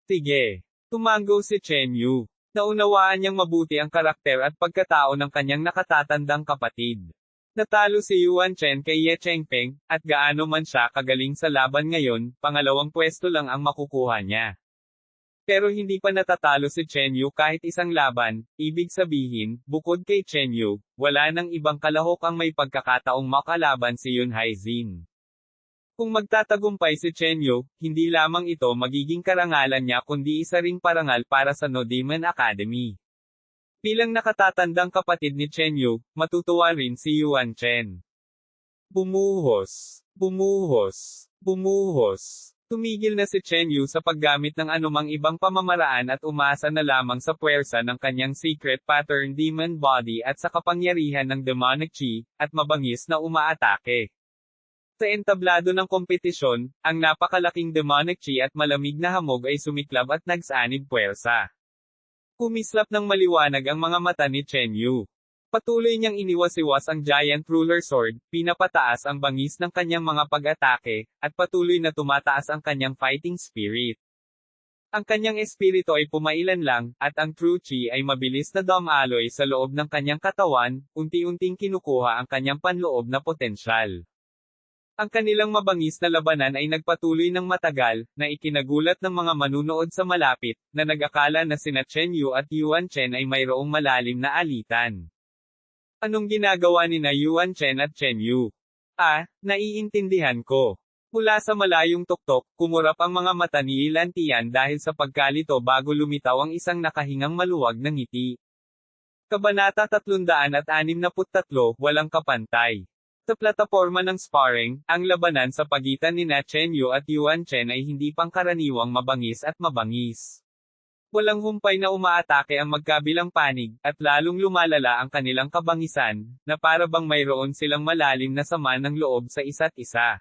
Sige. Tumanggo si Chen Yu. Naunawaan niyang mabuti ang karakter at pagkatao ng kanyang nakatatandang kapatid. Natalo si Yuan Chen kay Ye Chengpeng, at gaano man siya kagaling sa laban ngayon, pangalawang pwesto lang ang makukuha niya. Pero hindi pa natatalo si Chen Yu kahit isang laban, ibig sabihin, bukod kay Chen Yu, wala nang ibang kalahok ang may pagkakataong makalaban si Yun Haizin. Kung magtatagumpay si Chen Yu, hindi lamang ito magiging karangalan niya kundi isa ring parangal para sa No Demon Academy. Bilang nakatatandang kapatid ni Chen Yu, matutuwa rin si Yuan Chen. Bumuhos. Bumuhos. Bumuhos. Tumigil na si Chen Yu sa paggamit ng anumang ibang pamamaraan at umasa na lamang sa puwersa ng kanyang secret pattern demon body at sa kapangyarihan ng demonic chi, at mabangis na umaatake. Sa entablado ng kompetisyon, ang napakalaking demonic chi at malamig na hamog ay sumiklab at nagsanib puwersa. Kumislap ng maliwanag ang mga mata ni Chen Yu. Patuloy niyang iniwas-iwas ang giant ruler sword, pinapataas ang bangis ng kanyang mga pag-atake, at patuloy na tumataas ang kanyang fighting spirit. Ang kanyang espiritu ay pumailan lang, at ang true chi ay mabilis na dumaloy sa loob ng kanyang katawan, unti-unting kinukuha ang kanyang panloob na potensyal. Ang kanilang mabangis na labanan ay nagpatuloy ng matagal, na ikinagulat ng mga manunood sa malapit, na nag-akala na sina Chen Yu at Yuan Chen ay mayroong malalim na alitan. Anong ginagawa ni na Yuan Chen at Chen Yu? Naiintindihan ko. Mula sa malayong tuktok, kumurap ang mga mata ni Ilantian dahil sa pagkalito bago lumitaw ang isang nakahingang maluwag na ngiti. Kabanata 363, Walang Kapantay. Sa plataporma ng sparring, ang labanan sa pagitan ni Chen Yu at Yuan Chen ay hindi pangkaraniwang mabangis at mabangis. Walang humpay na umaatake ang magkabilang panig, at lalong lumalala ang kanilang kabangisan, na para bang mayroon silang malalim na sama ng loob sa isa't isa.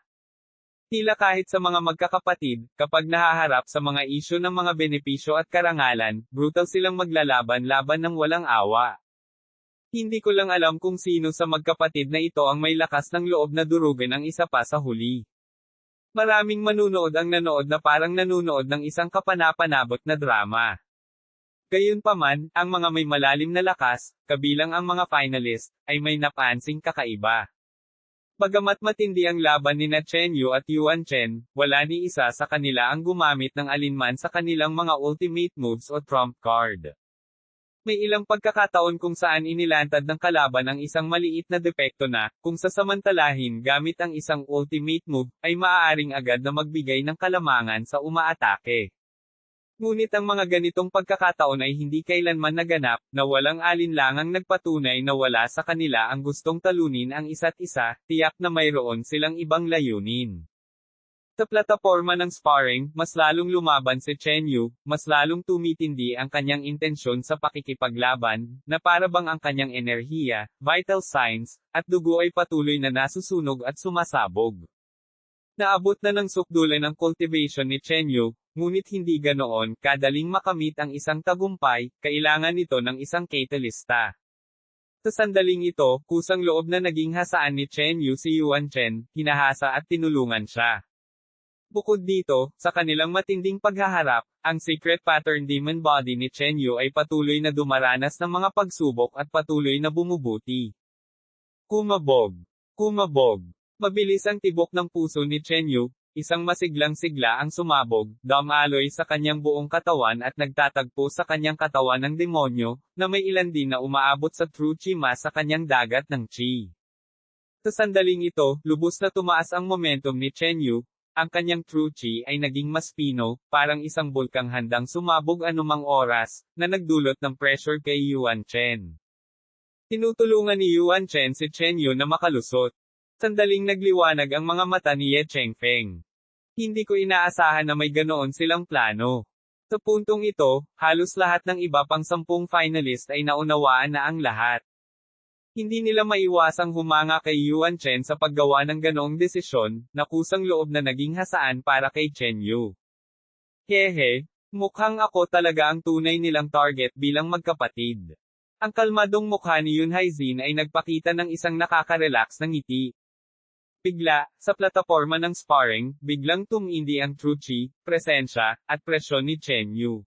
Tila kahit sa mga magkakapatid, kapag nahaharap sa mga isyu ng mga benepisyo at karangalan, brutal silang maglalaban-laban ng walang awa. Hindi ko lang alam kung sino sa magkapatid na ito ang may lakas ng loob na durugan ang isa pa sa huli. Maraming manunood ang nanood na parang nanunood ng isang kapanapanabot na drama. Gayunpaman, ang mga may malalim na lakas, kabilang ang mga finalist, ay may napansing kakaiba. Bagamat matindi ang laban ni Chen Yu at Yuan Chen, wala ni isa sa kanila ang gumamit ng alinman sa kanilang mga ultimate moves o trump card. May ilang pagkakataon kung saan inilantad ng kalaban ang isang maliit na depekto na, kung sasamantalahin gamit ang isang ultimate move, ay maaaring agad na magbigay ng kalamangan sa umaatake. Ngunit ang mga ganitong pagkakataon ay hindi kailanman naganap, na walang alinlangang nagpatunay na wala sa kanila ang gustong talunin ang isa't isa, tiyak na mayroon silang ibang layunin. Sa plataporma ng sparring, mas lalong lumaban si Chen Yu, mas lalong tumitindi ang kanyang intensyon sa pakikipaglaban, na para bang ang kanyang enerhiya, vital signs, at dugo ay patuloy na nasusunog at sumasabog. Naabot na ng sukdulan ang cultivation ni Chen Yu, ngunit hindi ganoon kadaling makamit ang isang tagumpay, kailangan ito ng isang catalysta. Sa sandaling ito, kusang loob na naging hasaan ni Chen Yu si Yuan Chen, hinahasa at tinulungan siya. Bukod dito, sa kanilang matinding paghaharap, ang Secret Pattern Demon Body ni Chen Yu ay patuloy na dumaranas ng mga pagsubok at patuloy na bumubuti. Kumabog. Kumabog. Mabilis ang tibok ng puso ni Chen Yu, isang masiglang sigla ang sumabog, dumaloy sa kanyang buong katawan at nagtatagpo sa kanyang katawan ng demonyo, na may ilan din na umaabot sa True Chi Mass sa kanyang dagat ng Chi. Sa sandaling ito, lubos na tumaas ang momentum ni Chen Yu, ang kanyang True Chi ay naging mas pino, parang isang bulkang handang sumabog anumang oras, na nagdulot ng pressure kay Yuan Chen. Tinutulungan ni Yuan Chen si Chen Yu na makalusot. Sandaling nagliwanag ang mga mata ni Ye Chengfeng. Hindi ko inaasahan na may ganoon silang plano. Sa puntong ito, halos lahat ng iba pang 10 finalist ay naunawaan na ang lahat. Hindi nila maiwasang humanga kay Yuan Chen sa paggawa ng ganoong desisyon, na kusang loob na naging hasaan para kay Chen Yu. Hehe, mukhang ako talaga ang tunay nilang target bilang magkapatid. Ang kalmadong mukha ni Yun Haizin ay nagpakita ng isang nakaka-relax na ngiti. Bigla, sa plataporma ng sparring, biglang tumindi ang True Chi, presensya, at presyon ni Chen Yu.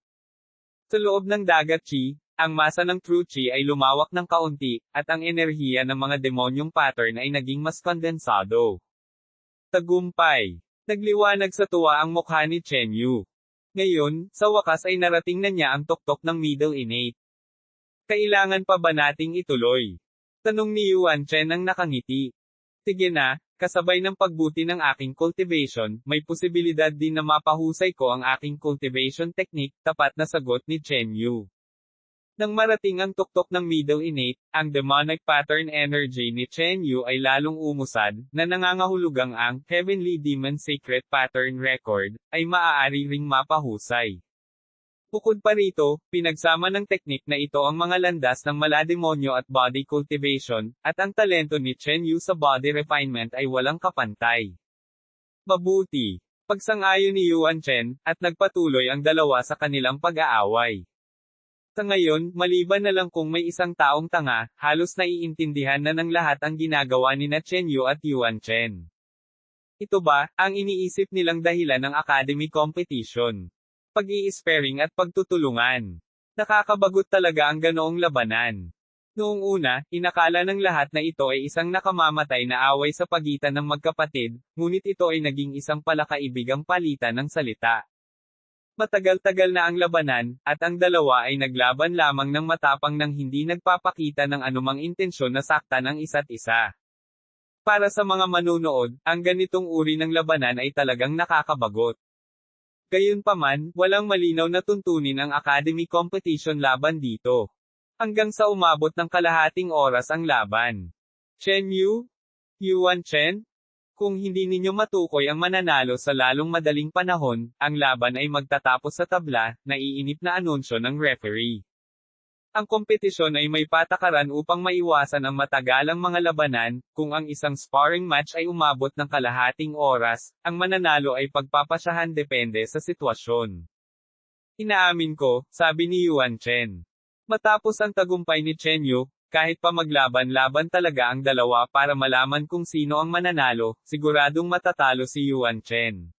Sa loob ng dagat Chi, ang masa ng True Chi ay lumawak ng kaunti, at ang enerhiya ng mga demonyong pattern ay naging mas kondensado. Tagumpay. Nagliwanag sa tuwa ang mukha ni Chen Yu. Ngayon, sa wakas ay narating na niya ang tuktok ng Middle Innate. Kailangan pa ba nating ituloy? Tanong ni Yuan Chen ang nakangiti. Sige na, kasabay ng pagbuti ng aking cultivation, may posibilidad din na mapahusay ko ang aking cultivation technique, tapat na sagot ni Chen Yu. Nang marating ang tuktok ng Middle Innate, ang demonic pattern energy ni Chen Yu ay lalong umusad, na nangangahulugang ang Heavenly Demon Secret Pattern Record ay maaari ring mapahusay. Bukod pa rito, pinagsama ng teknik na ito ang mga landas ng malademonyo at body cultivation, at ang talento ni Chen Yu sa body refinement ay walang kapantay. Mabuti. Pagsang-ayon ni Yuan Chen, at nagpatuloy ang dalawa sa kanilang pag-aaway. Sa ngayon, maliban na lang kung may isang taong tanga, halos naiintindihan na ng lahat ang ginagawa ni na Chen Yu at Yuan Chen. Ito ba, ang iniisip nilang dahilan ng academy competition? Pag-i-sparing at pagtutulungan. Nakakabagot talaga ang ganoong labanan. Noong una, inakala ng lahat na ito ay isang nakamamatay na away sa pagitan ng magkapatid, ngunit ito ay naging isang palakaibigang palitan ng salita. Matagal-tagal na ang labanan, at ang dalawa ay naglaban lamang ng matapang nang hindi nagpapakita ng anumang intensyon na saktan ang isa't isa. Para sa mga manunood, ang ganitong uri ng labanan ay talagang nakakabagot. Gayunpaman, walang malinaw na tuntunin ang academy competition laban dito. Hanggang sa umabot ng kalahating oras ang laban. Chen Yu? Yuan Chen? Kung hindi ninyo matukoy ang mananalo sa lalong madaling panahon, ang laban ay magtatapos sa tabla, naiinip na anunsyo ng referee. Ang kompetisyon ay may patakaran upang maiwasan ang matagalang mga labanan, kung ang isang sparring match ay umabot ng kalahating oras, ang mananalo ay pagpapasyahan depende sa sitwasyon. Inaamin ko, sabi ni Yuan Chen. Matapos ang tagumpay ni Chen Yu, kahit pa maglaban-laban talaga ang dalawa para malaman kung sino ang mananalo, siguradong matatalo si Yuan Chen.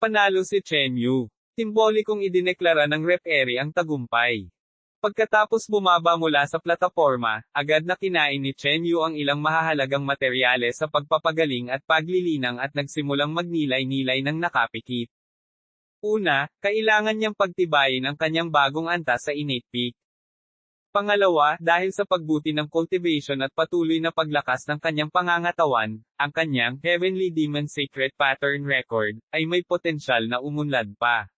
Panalo si Chen Yu. Timbolikong idineklara ng referee ang tagumpay. Pagkatapos bumaba mula sa plataporma, agad na kinain ni Chen Yu ang ilang mahahalagang materyales sa pagpapagaling at paglilinang at nagsimulang magnilay-nilay ng nakapikit. Una, kailangan niyang pagtibayin ang kanyang bagong antas sa innate peak. Pangalawa, dahil sa pagbuti ng cultivation at patuloy na paglakas ng kanyang pangangatawan, ang kanyang Heavenly Demon Secret Pattern Record ay may potensyal na umunlad pa.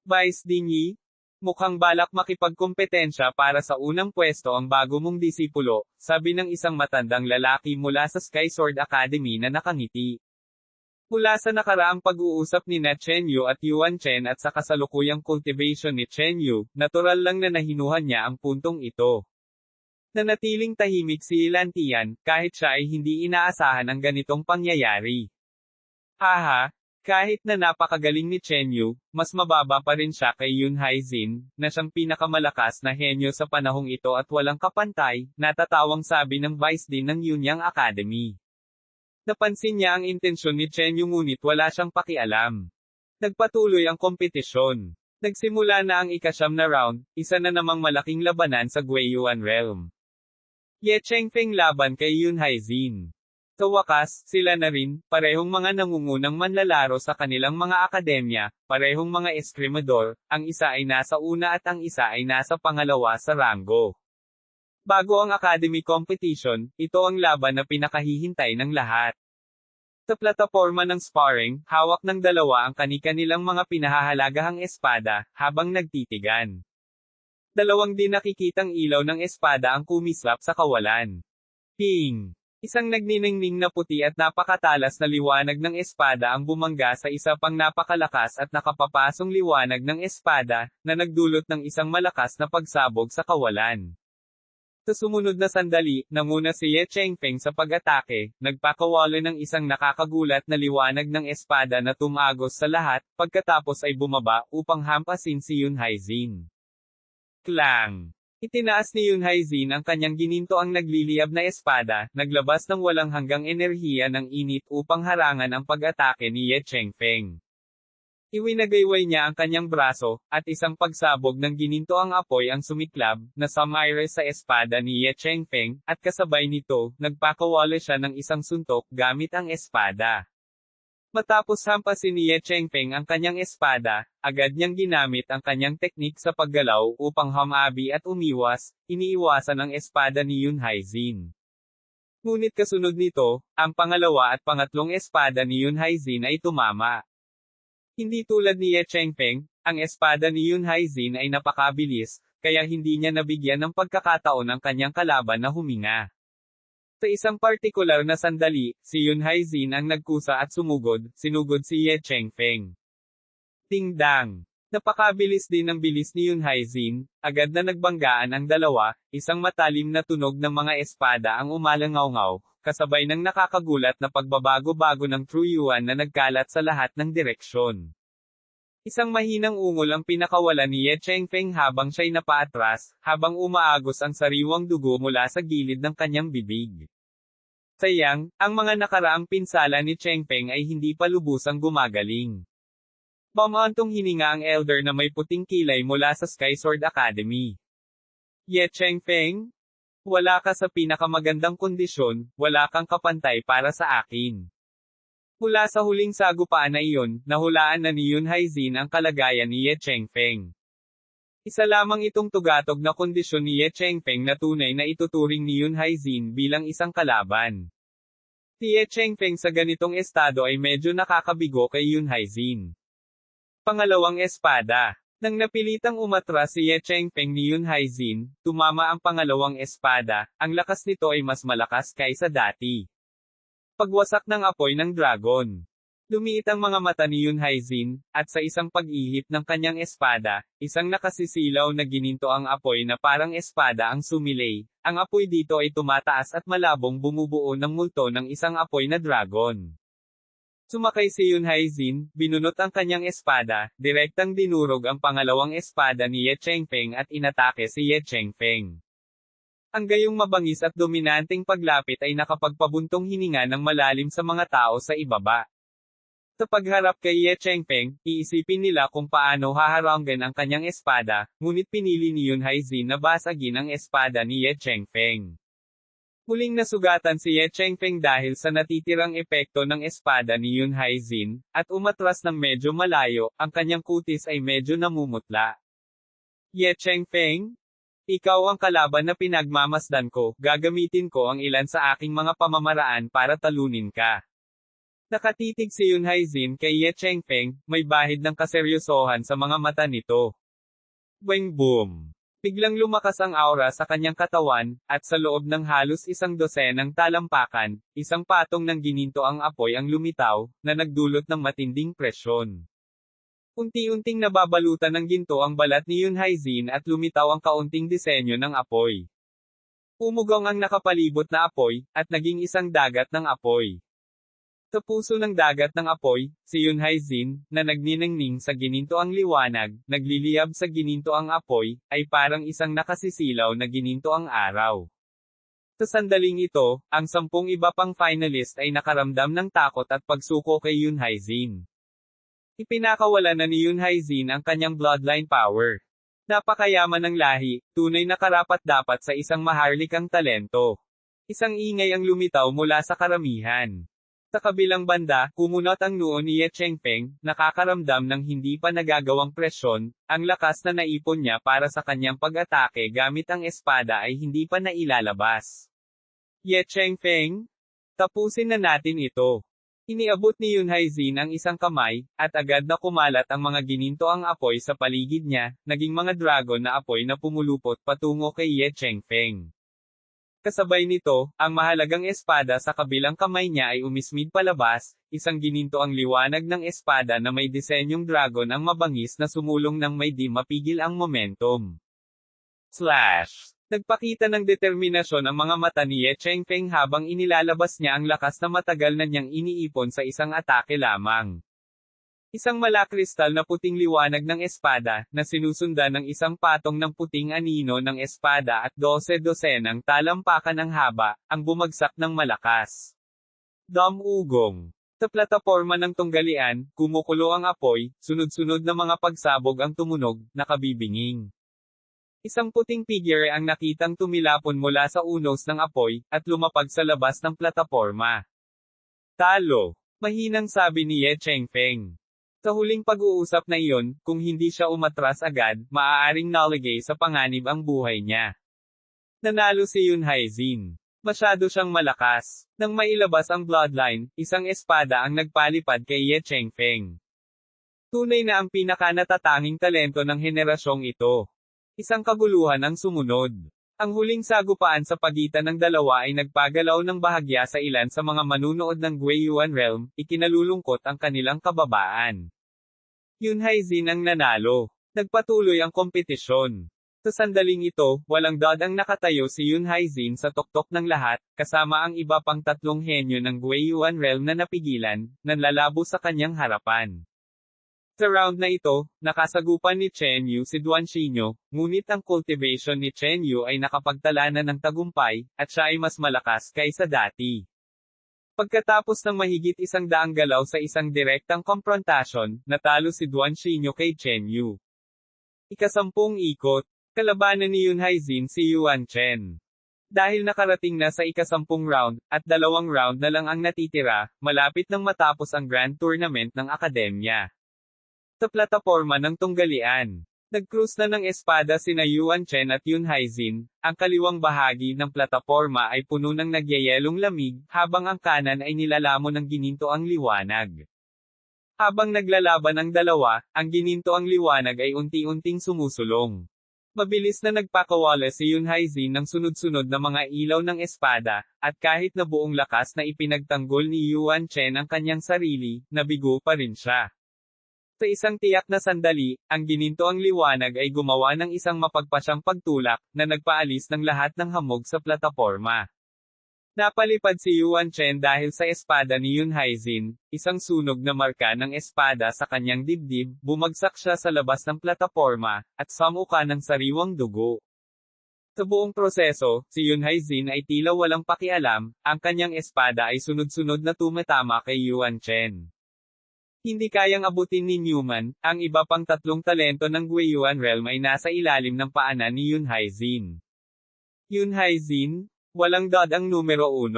Vice Dinyi, mukhang balak makipagkompetensya para sa unang pwesto ang bago mong disipulo, sabi ng isang matandang lalaki mula sa Sky Sword Academy na nakangiti. Mula sa nakaraang pag-uusap ni na Chen Yu at Yuan Chen at sa kasalukuyang cultivation ni Chen Yu, natural lang na nahinuhan niya ang puntong ito. Nanatiling tahimik si Lan Tian, kahit siya ay hindi inaasahan ang ganitong pangyayari. Haha! Kahit na napakagaling ni Chen Yu, mas mababa pa rin siya kay Yun Haizin, na siyang pinakamalakas na henyo sa panahong ito at walang kapantay, natatawang sabi ng Vice Dean ng Yunyang Academy. Napansin niya ang intensyon ni Chen Yu ngunit wala siyang pakialam. Nagpatuloy ang kompetisyon. Nagsimula na ang ika-9 na round, isa na namang malaking labanan sa Guiyuan Realm. Ye Chengfeng laban kay Yun Haizin. Sa wakas, sila na rin, parehong mga nangungunang manlalaro sa kanilang mga akademya, parehong mga eskrimador, ang isa ay nasa una at ang isa ay nasa pangalawa sa ranggo. Bago ang academy competition, ito ang laban na pinakahihintay ng lahat. Sa plataporma ng sparring, hawak ng dalawa ang kani-kanilang mga pinahahalagahang espada, habang nagtitigan. Dalawang di nakikitang ilaw ng espada ang kumislap sa kawalan. Ping! Isang nagniningning na puti at napakatalas na liwanag ng espada ang bumangga sa isa pang napakalakas at nakapapasong liwanag ng espada, na nagdulot ng isang malakas na pagsabog sa kawalan. Sa sumunod na sandali, nanguna si Ye Chengfeng sa pag-atake, nagpakawala ng isang nakakagulat na liwanag ng espada na tumagos sa lahat, pagkatapos ay bumaba upang hampasin si Yun Haizin. Klang! Itinaas ni Yun Haizin ang kanyang ginintoang nagliliyab na espada, naglabas ng walang hanggang enerhiya ng init upang harangan ang pag-atake ni Ye Chengfeng. Iwinagayway niya ang kanyang braso, at isang pagsabog ng ginintoang apoy ang sumiklab, na sumire sa espada ni Ye Chengfeng, at kasabay nito, nagpakawala siya ng isang suntok gamit ang espada. Matapos hampasin ni Ye Chengfeng ang kanyang espada, agad niyang ginamit ang kanyang teknik sa paggalaw upang humabi at umiwas, iniiwasan ang espada ni Yun Haizin. Ngunit kasunod nito, ang pangalawa at pangatlong espada ni Yun Haizin ay tumama. Hindi tulad ni Ye Chengfeng, ang espada ni Yun Haizin ay napakabilis, kaya hindi niya nabigyan ng pagkakataon ang kanyang kalaban na huminga. Sa isang partikular na sandali, si Yun Haizin ang nagkusa at sinugod si Ye Chengfeng. Ting-dang! Napakabilis din ang bilis ni Yun Haizin, agad na nagbanggaan ang dalawa, isang matalim na tunog ng mga espada ang umalangaw-ngaw, kasabay ng nakakagulat na pagbabago-bago ng True Yuan na nagkalat sa lahat ng direksyon. Isang mahinang ungol ang pinakawalan ni Ye Chengfeng habang siya'y napaatras, habang umaagos ang sariwang dugo mula sa gilid ng kanyang bibig. Sayang, ang mga nakaraang pinsala ni Chengfeng ay hindi pa lubusang gumagaling. Bumantong hininga ang elder na may puting kilay mula sa Skysword Academy. Ye Chengfeng? Wala ka sa pinakamagandang kondisyon, wala kang kapantay para sa akin. Mula sa huling sagupaan na iyon, nahulaan na ni Yun Haizin ang kalagayan ni Ye Chengfeng. Isa lamang itong tugatog na kondisyon ni Ye Chengfeng na tunay na ituturing ni Yun Haizin bilang isang kalaban. Si Ye Chengfeng sa ganitong estado ay medyo nakakabigo kay Yun Haizin. Pangalawang espada. Nang napilitang umatras si Ye Chengfeng ni Yun Haizin, tumama ang pangalawang espada, ang lakas nito ay mas malakas kaysa dati. Pagwasak ng apoy ng dragon. Lumiit ang mga mata ni Yun Haizin, at sa isang pag-ihip ng kanyang espada, isang nakasisilaw na gininto ang apoy na parang espada ang sumilay. Ang apoy dito ay tumataas at malabong bumubuo ng multo ng isang apoy na dragon. Sumakay si Yun Haizin, binunot ang kanyang espada, direktang dinurog ang pangalawang espada ni Ye Chengfeng at inatake si Ye Chengfeng. Ang gayong mabangis at dominanteng paglapit ay nakapagpabuntong hininga ng malalim sa mga tao sa ibaba. Sa pagharap kay Ye Chengfeng, iisipin nila kung paano haharanggan ang kanyang espada, ngunit pinili ni Yun Haizin na basagin ang espada ni Ye Chengfeng. Muling nasugatan si Ye Chengfeng dahil sa natitirang epekto ng espada ni Yun Haizin, at umatras ng medyo malayo, ang kanyang kutis ay medyo namumutla. Ye Chengfeng? Ikaw ang kalaban na pinagmamasdan ko, gagamitin ko ang ilan sa aking mga pamamaraan para talunin ka. Nakatitig si Yun Haizin kay Ye Chengfeng, may bahid ng kaseryosohan sa mga mata nito. Weng boom! Biglang lumakas ang aura sa kanyang katawan, at sa loob ng halos 12 talampakan, isang patong ng gininto ang apoy ang lumitaw, na nagdulot ng matinding presyon. Unti-unting nababalutan ng ginto ang balat ni Yun Haizin at lumitaw ang kaunting disenyo ng apoy. Umugong ang nakapalibot na apoy, at naging isang dagat ng apoy. Sa puso ng dagat ng apoy, si Yun Haizin, na nagniningning sa gininto ang liwanag, nagliliyab sa gininto ang apoy, ay parang isang nakasisilaw na gininto ang araw. Sa sandaling ito, ang 10 iba pang finalist ay nakaramdam ng takot at pagsuko kay Yoon Hae-jin. Ipinakawala na ni Yoon Hae-jin ang kanyang bloodline power. Napakayaman ng lahi, tunay na karapat-dapat sa isang maharlikang talento. Isang ingay ang lumitaw mula sa karamihan. Sa kabilang banda, kumunot ang noo ni Ye Chengfeng, nakakaramdam ng hindi pa nagagawang presyon, ang lakas na naipon niya para sa kanyang pag-atake gamit ang espada ay hindi pa nailalabas. Ye Chengfeng? Tapusin na natin ito. Iniabot ni Yoon Hae-jin ang isang kamay, at agad na kumalat ang mga ginintoang apoy sa paligid niya, naging mga dragon na apoy na pumulupot patungo kay Ye Chengfeng. Kasabay nito, ang mahalagang espada sa kabilang kamay niya ay umismid palabas, isang gininto ang liwanag ng espada na may disenyong dragon ang mabangis na sumulong ng may di mapigil ang momentum. Slash! Nagpakita ng determinasyon ang mga mata ni Ye Chengfeng habang inilalabas niya ang lakas na matagal na niyang iniipon sa isang atake lamang. Isang malakristal na puting liwanag ng espada, na sinusundan ng isang patong ng puting anino ng espada at 12-dosenang talampakan ng haba, ang bumagsak ng malakas. Ugong. Sa plataporma ng tunggalian, kumukulo ang apoy, sunod-sunod na mga pagsabog ang tumunog, nakabibinging. Isang puting figure ang nakitang tumilapon mula sa unos ng apoy, at lumapag sa labas ng plataporma. Talo! Mahinang sabi ni Ye Chengfeng. Sa huling pag-uusap na iyon, kung hindi siya umatras agad, maaaring naligay sa panganib ang buhay niya. Nanalo si Yoon Hae-jin. Masyado siyang malakas. Nang mailabas ang bloodline, isang espada ang nagpalipad kay Ye Chengfeng. Tunay na ang pinakanatatanging talento ng henerasyong ito. Isang kaguluhan ang sumunod. Ang huling sagupaan sa pagitan ng dalawa ay nagpagalaw ng bahagya sa ilan sa mga manunood ng Guiyuan Realm, ikinalulungkot ang kanilang kababaan. Yoon Hae-jin ang nanalo. Nagpatuloy ang kompetisyon. Sa sandaling ito, walang dod ang nakatayo si Yoon Hae-jin sa tuktok ng lahat, kasama ang iba pang 3 henyo ng Guiyuan Realm na napigilan, nanlalabo sa kanyang harapan. Sa round na ito, nakasagupan ni Chen Yu si Duan Xinyo, ngunit ang cultivation ni Chen Yu ay nakapagtala na ng tagumpay, at siya ay mas malakas kaysa dati. Pagkatapos ng mahigit 100 galaw sa isang direktang komprontasyon, natalo si Duan Xinyo kay Chen Yu. Ika-10 ikot, kalabanan ni Yoon Hae-jin si Yuan Chen. Dahil nakarating na sa ika-10 round, at 2 round na lang ang natitira, malapit nang matapos ang Grand Tournament ng Akademya. Sa plataporma ng tunggalian, nag-cruise na ng espada sina Yuan Chen at Yoon Hae-jin, ang kaliwang bahagi ng plataporma ay puno ng nagyayelong lamig, habang ang kanan ay nilalamon ng gininto ang liwanag. Habang naglalaban ang dalawa, ang gininto ang liwanag ay unti-unting sumusulong. Mabilis na nagpakawala si Yoon Hae-jin ng sunod-sunod na mga ilaw ng espada, at kahit na buong lakas na ipinagtanggol ni Yuan Chen ang kanyang sarili, nabigo pa rin siya. Sa isang tiyak na sandali, ang gininto ang liwanag ay gumawa ng isang mapagpasyang pagtulak, na nagpaalis ng lahat ng hamog sa plataporma. Napalipad si Yuan Chen dahil sa espada ni Yoon Hae-jin, isang sunog na marka ng espada sa kanyang dibdib, bumagsak siya sa labas ng plataporma, at samuka ng sariwang dugo. Sa buong proseso, si Yoon Hae-jin ay tila walang pakialam, ang kanyang espada ay sunod-sunod na tumatama kay Yuan Chen. Hindi kayang abutin ni Newman, ang iba pang 3 talento ng Guiyuan Realm ay nasa ilalim ng paanan ni Yoon Hae-jin. Yoon Hae-jin? Walang dod ang numero 1.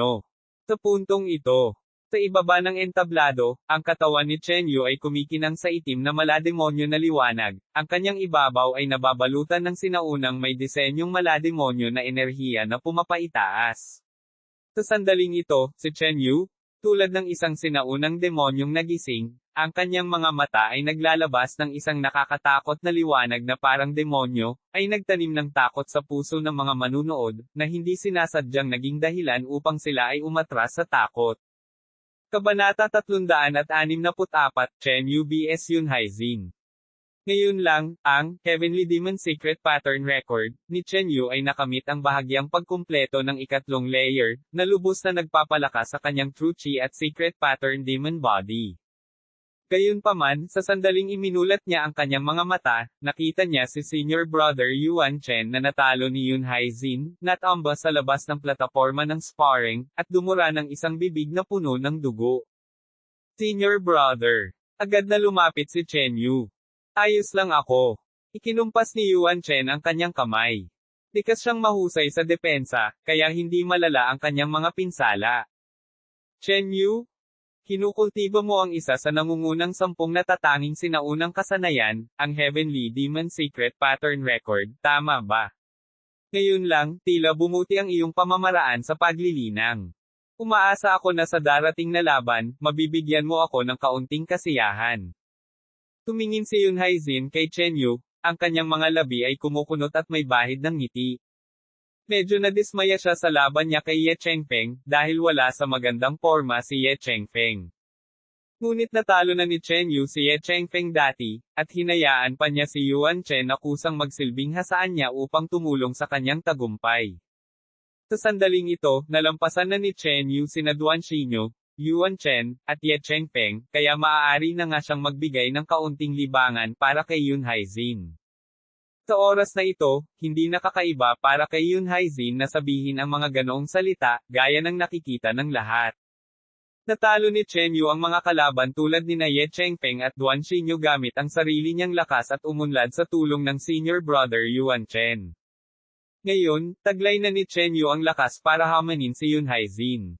Sa puntong ito, sa ibaba ng entablado, ang katawan ni Chen Yu ay kumikinang sa itim na malademonyo na liwanag, ang kanyang ibabaw ay nababalutan ng sinaunang may disenyong malademonyo na enerhiya na pumapaitaas. Sa sandaling ito, si Chen Yu, tulad ng isang sinaunang demonyong nagising, ang kanyang mga mata ay naglalabas ng isang nakakatakot na liwanag na parang demonyo, ay nagtanim ng takot sa puso ng mga manunood, na hindi sinasadyang naging dahilan upang sila ay umatras sa takot. Kabanata 364, Chen Yu vs Yoon Hae-jin. Ngayon lang, ang Heavenly Demon Secret Pattern Record ni Chen Yu ay nakamit ang bahagyang pagkumpleto ng ikatlong layer, na lubos na nagpapalakas sa kanyang True Chi at Secret Pattern Demon Body. Gayunpaman, sa sandaling iminulat niya ang kanyang mga mata, nakita niya si senior brother Yuan Chen na natalo ni Yun Haizin, natamba sa labas ng plataporma ng sparring, at dumura ng isang bibig na puno ng dugo. Senior brother. Agad na lumapit si Chen Yu. Ayos lang ako. Ikinumpas ni Yuan Chen ang kanyang kamay. Likas siyang mahusay sa depensa, kaya hindi malala ang kanyang mga pinsala. Chen Yu, kinukultibo mo ang isa sa nangungunang 10 natatanging sinaunang kasanayan, ang Heavenly Demon Secret Pattern Record, tama ba? Ngayon lang, tila bumuti ang iyong pamamaraan sa paglilinang. Umaasa ako na sa darating na laban, mabibigyan mo ako ng kaunting kasiyahan. Tumingin si Yun Haizin kay Chen Yu, ang kanyang mga labi ay kumukunot at may bahid ng ngiti. Medyo nadismaya siya sa laban niya kay Ye Chengfeng, dahil wala sa magandang forma si Ye Chengfeng. Ngunit natalo na ni Chen Yu si Ye Chengfeng dati, at hinayaan pa niya si Yuan Chen na kusang magsilbing hasaan niya upang tumulong sa kanyang tagumpay. Sa sandaling ito, nalampasan na ni Chen Yu sina Duan Xinyu, Yuan Chen, at Ye Chengfeng, kaya maaari na nga siyang magbigay ng kaunting libangan para kay Yun Haizin. Sa oras na ito, hindi nakakaiba para kay Yun Haizin na sabihin ang mga ganoong salita, gaya ng nakikita ng lahat. Natalo ni Chen Yu ang mga kalaban tulad ni Ye Chengfeng at Duan Xinyu gamit ang sarili niyang lakas at umunlad sa tulong ng senior brother Yuan Chen. Ngayon, taglay na ni Chen Yu ang lakas para hamanin si Yun Haizin.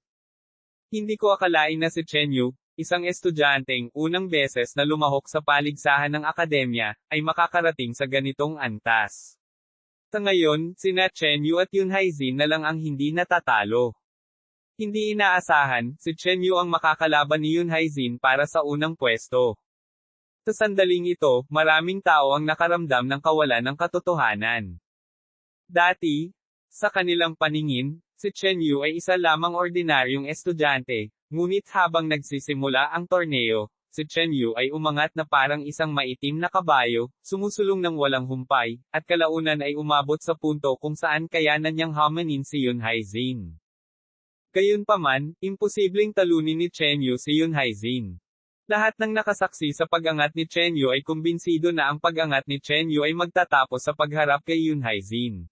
Hindi ko akalain na si Chen Yu, isang estudyanteng unang beses na lumahok sa paligsahan ng akademya, ay makakarating sa ganitong antas. Sa ngayon, sina Chen Yu at Yun Haizin na lang ang hindi natatalo. Hindi inaasahan, si Chen Yu ang makakalaban ni Yun Haizin para sa unang pwesto. Sa sandaling ito, maraming tao ang nakaramdam ng kawalan ng katotohanan. Dati, sa kanilang paningin, si Chen Yu ay isa lamang ordinaryong estudyante, ngunit habang nagsisimula ang torneo, si Chen Yu ay umangat na parang isang maitim na kabayo, sumusulong ng walang humpay, at kalaunan ay umabot sa punto kung saan kayanan niyang hamanin si Yun Haizin. Gayunpaman, imposibleng talunin ni Chen Yu si Yun Haizin. Lahat ng nakasaksi sa pag-angat ni Chen Yu ay kumbinsido na ang pag-angat ni Chen Yu ay magtatapos sa pagharap kay Yun Haizin.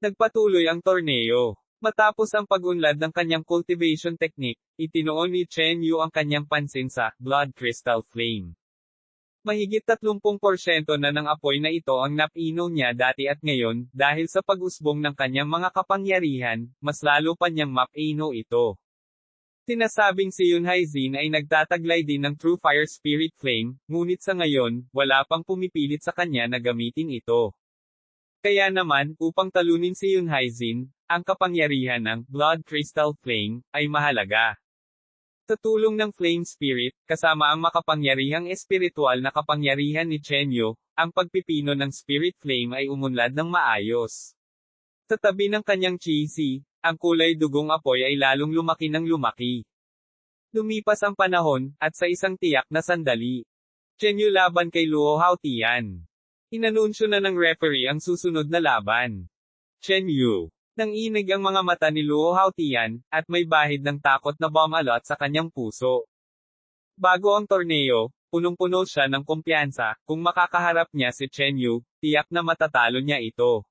Nagpatuloy ang torneo. Matapos ang pag-unlad ng kanyang cultivation technique, itinuon ni Chen Yu ang kanyang pansin sa Blood Crystal Flame. Mahigit 30% na ng apoy na ito ang napinaw niya dati at ngayon, dahil sa pag-usbong ng kanyang mga kapangyarihan, mas lalo pa niyang mapinaw ito. Sinasabing si Yun Haizin ay nagtataglay din ng True Fire Spirit Flame, ngunit sa ngayon, wala pang pumipilit sa kanya na gamitin ito. Kaya naman, upang talunin si Yun Haizin, ang kapangyarihan ng Blood Crystal Flame ay mahalaga. Sa tulong ng Flame Spirit, kasama ang makapangyarihang espiritual na kapangyarihan ni Chen Yu, ang pagpipino ng Spirit Flame ay umunlad ng maayos. Sa tabi ng kanyang Chi-Si, ang kulay dugong apoy ay lalong lumaki ng lumaki. Lumipas ang panahon, at sa isang tiyak na sandali, Chen Yu laban kay Luo Haotian. Inanunsyo na ng referee ang susunod na laban. Chen Yu. Nanginig ang mga mata ni Luo Haotian, at may bahid ng takot na bumalot sa kanyang puso. Bago ang torneo, punong-puno siya ng kumpiyansa, kung makakaharap niya si Chen Yu, tiyak na matatalo niya ito.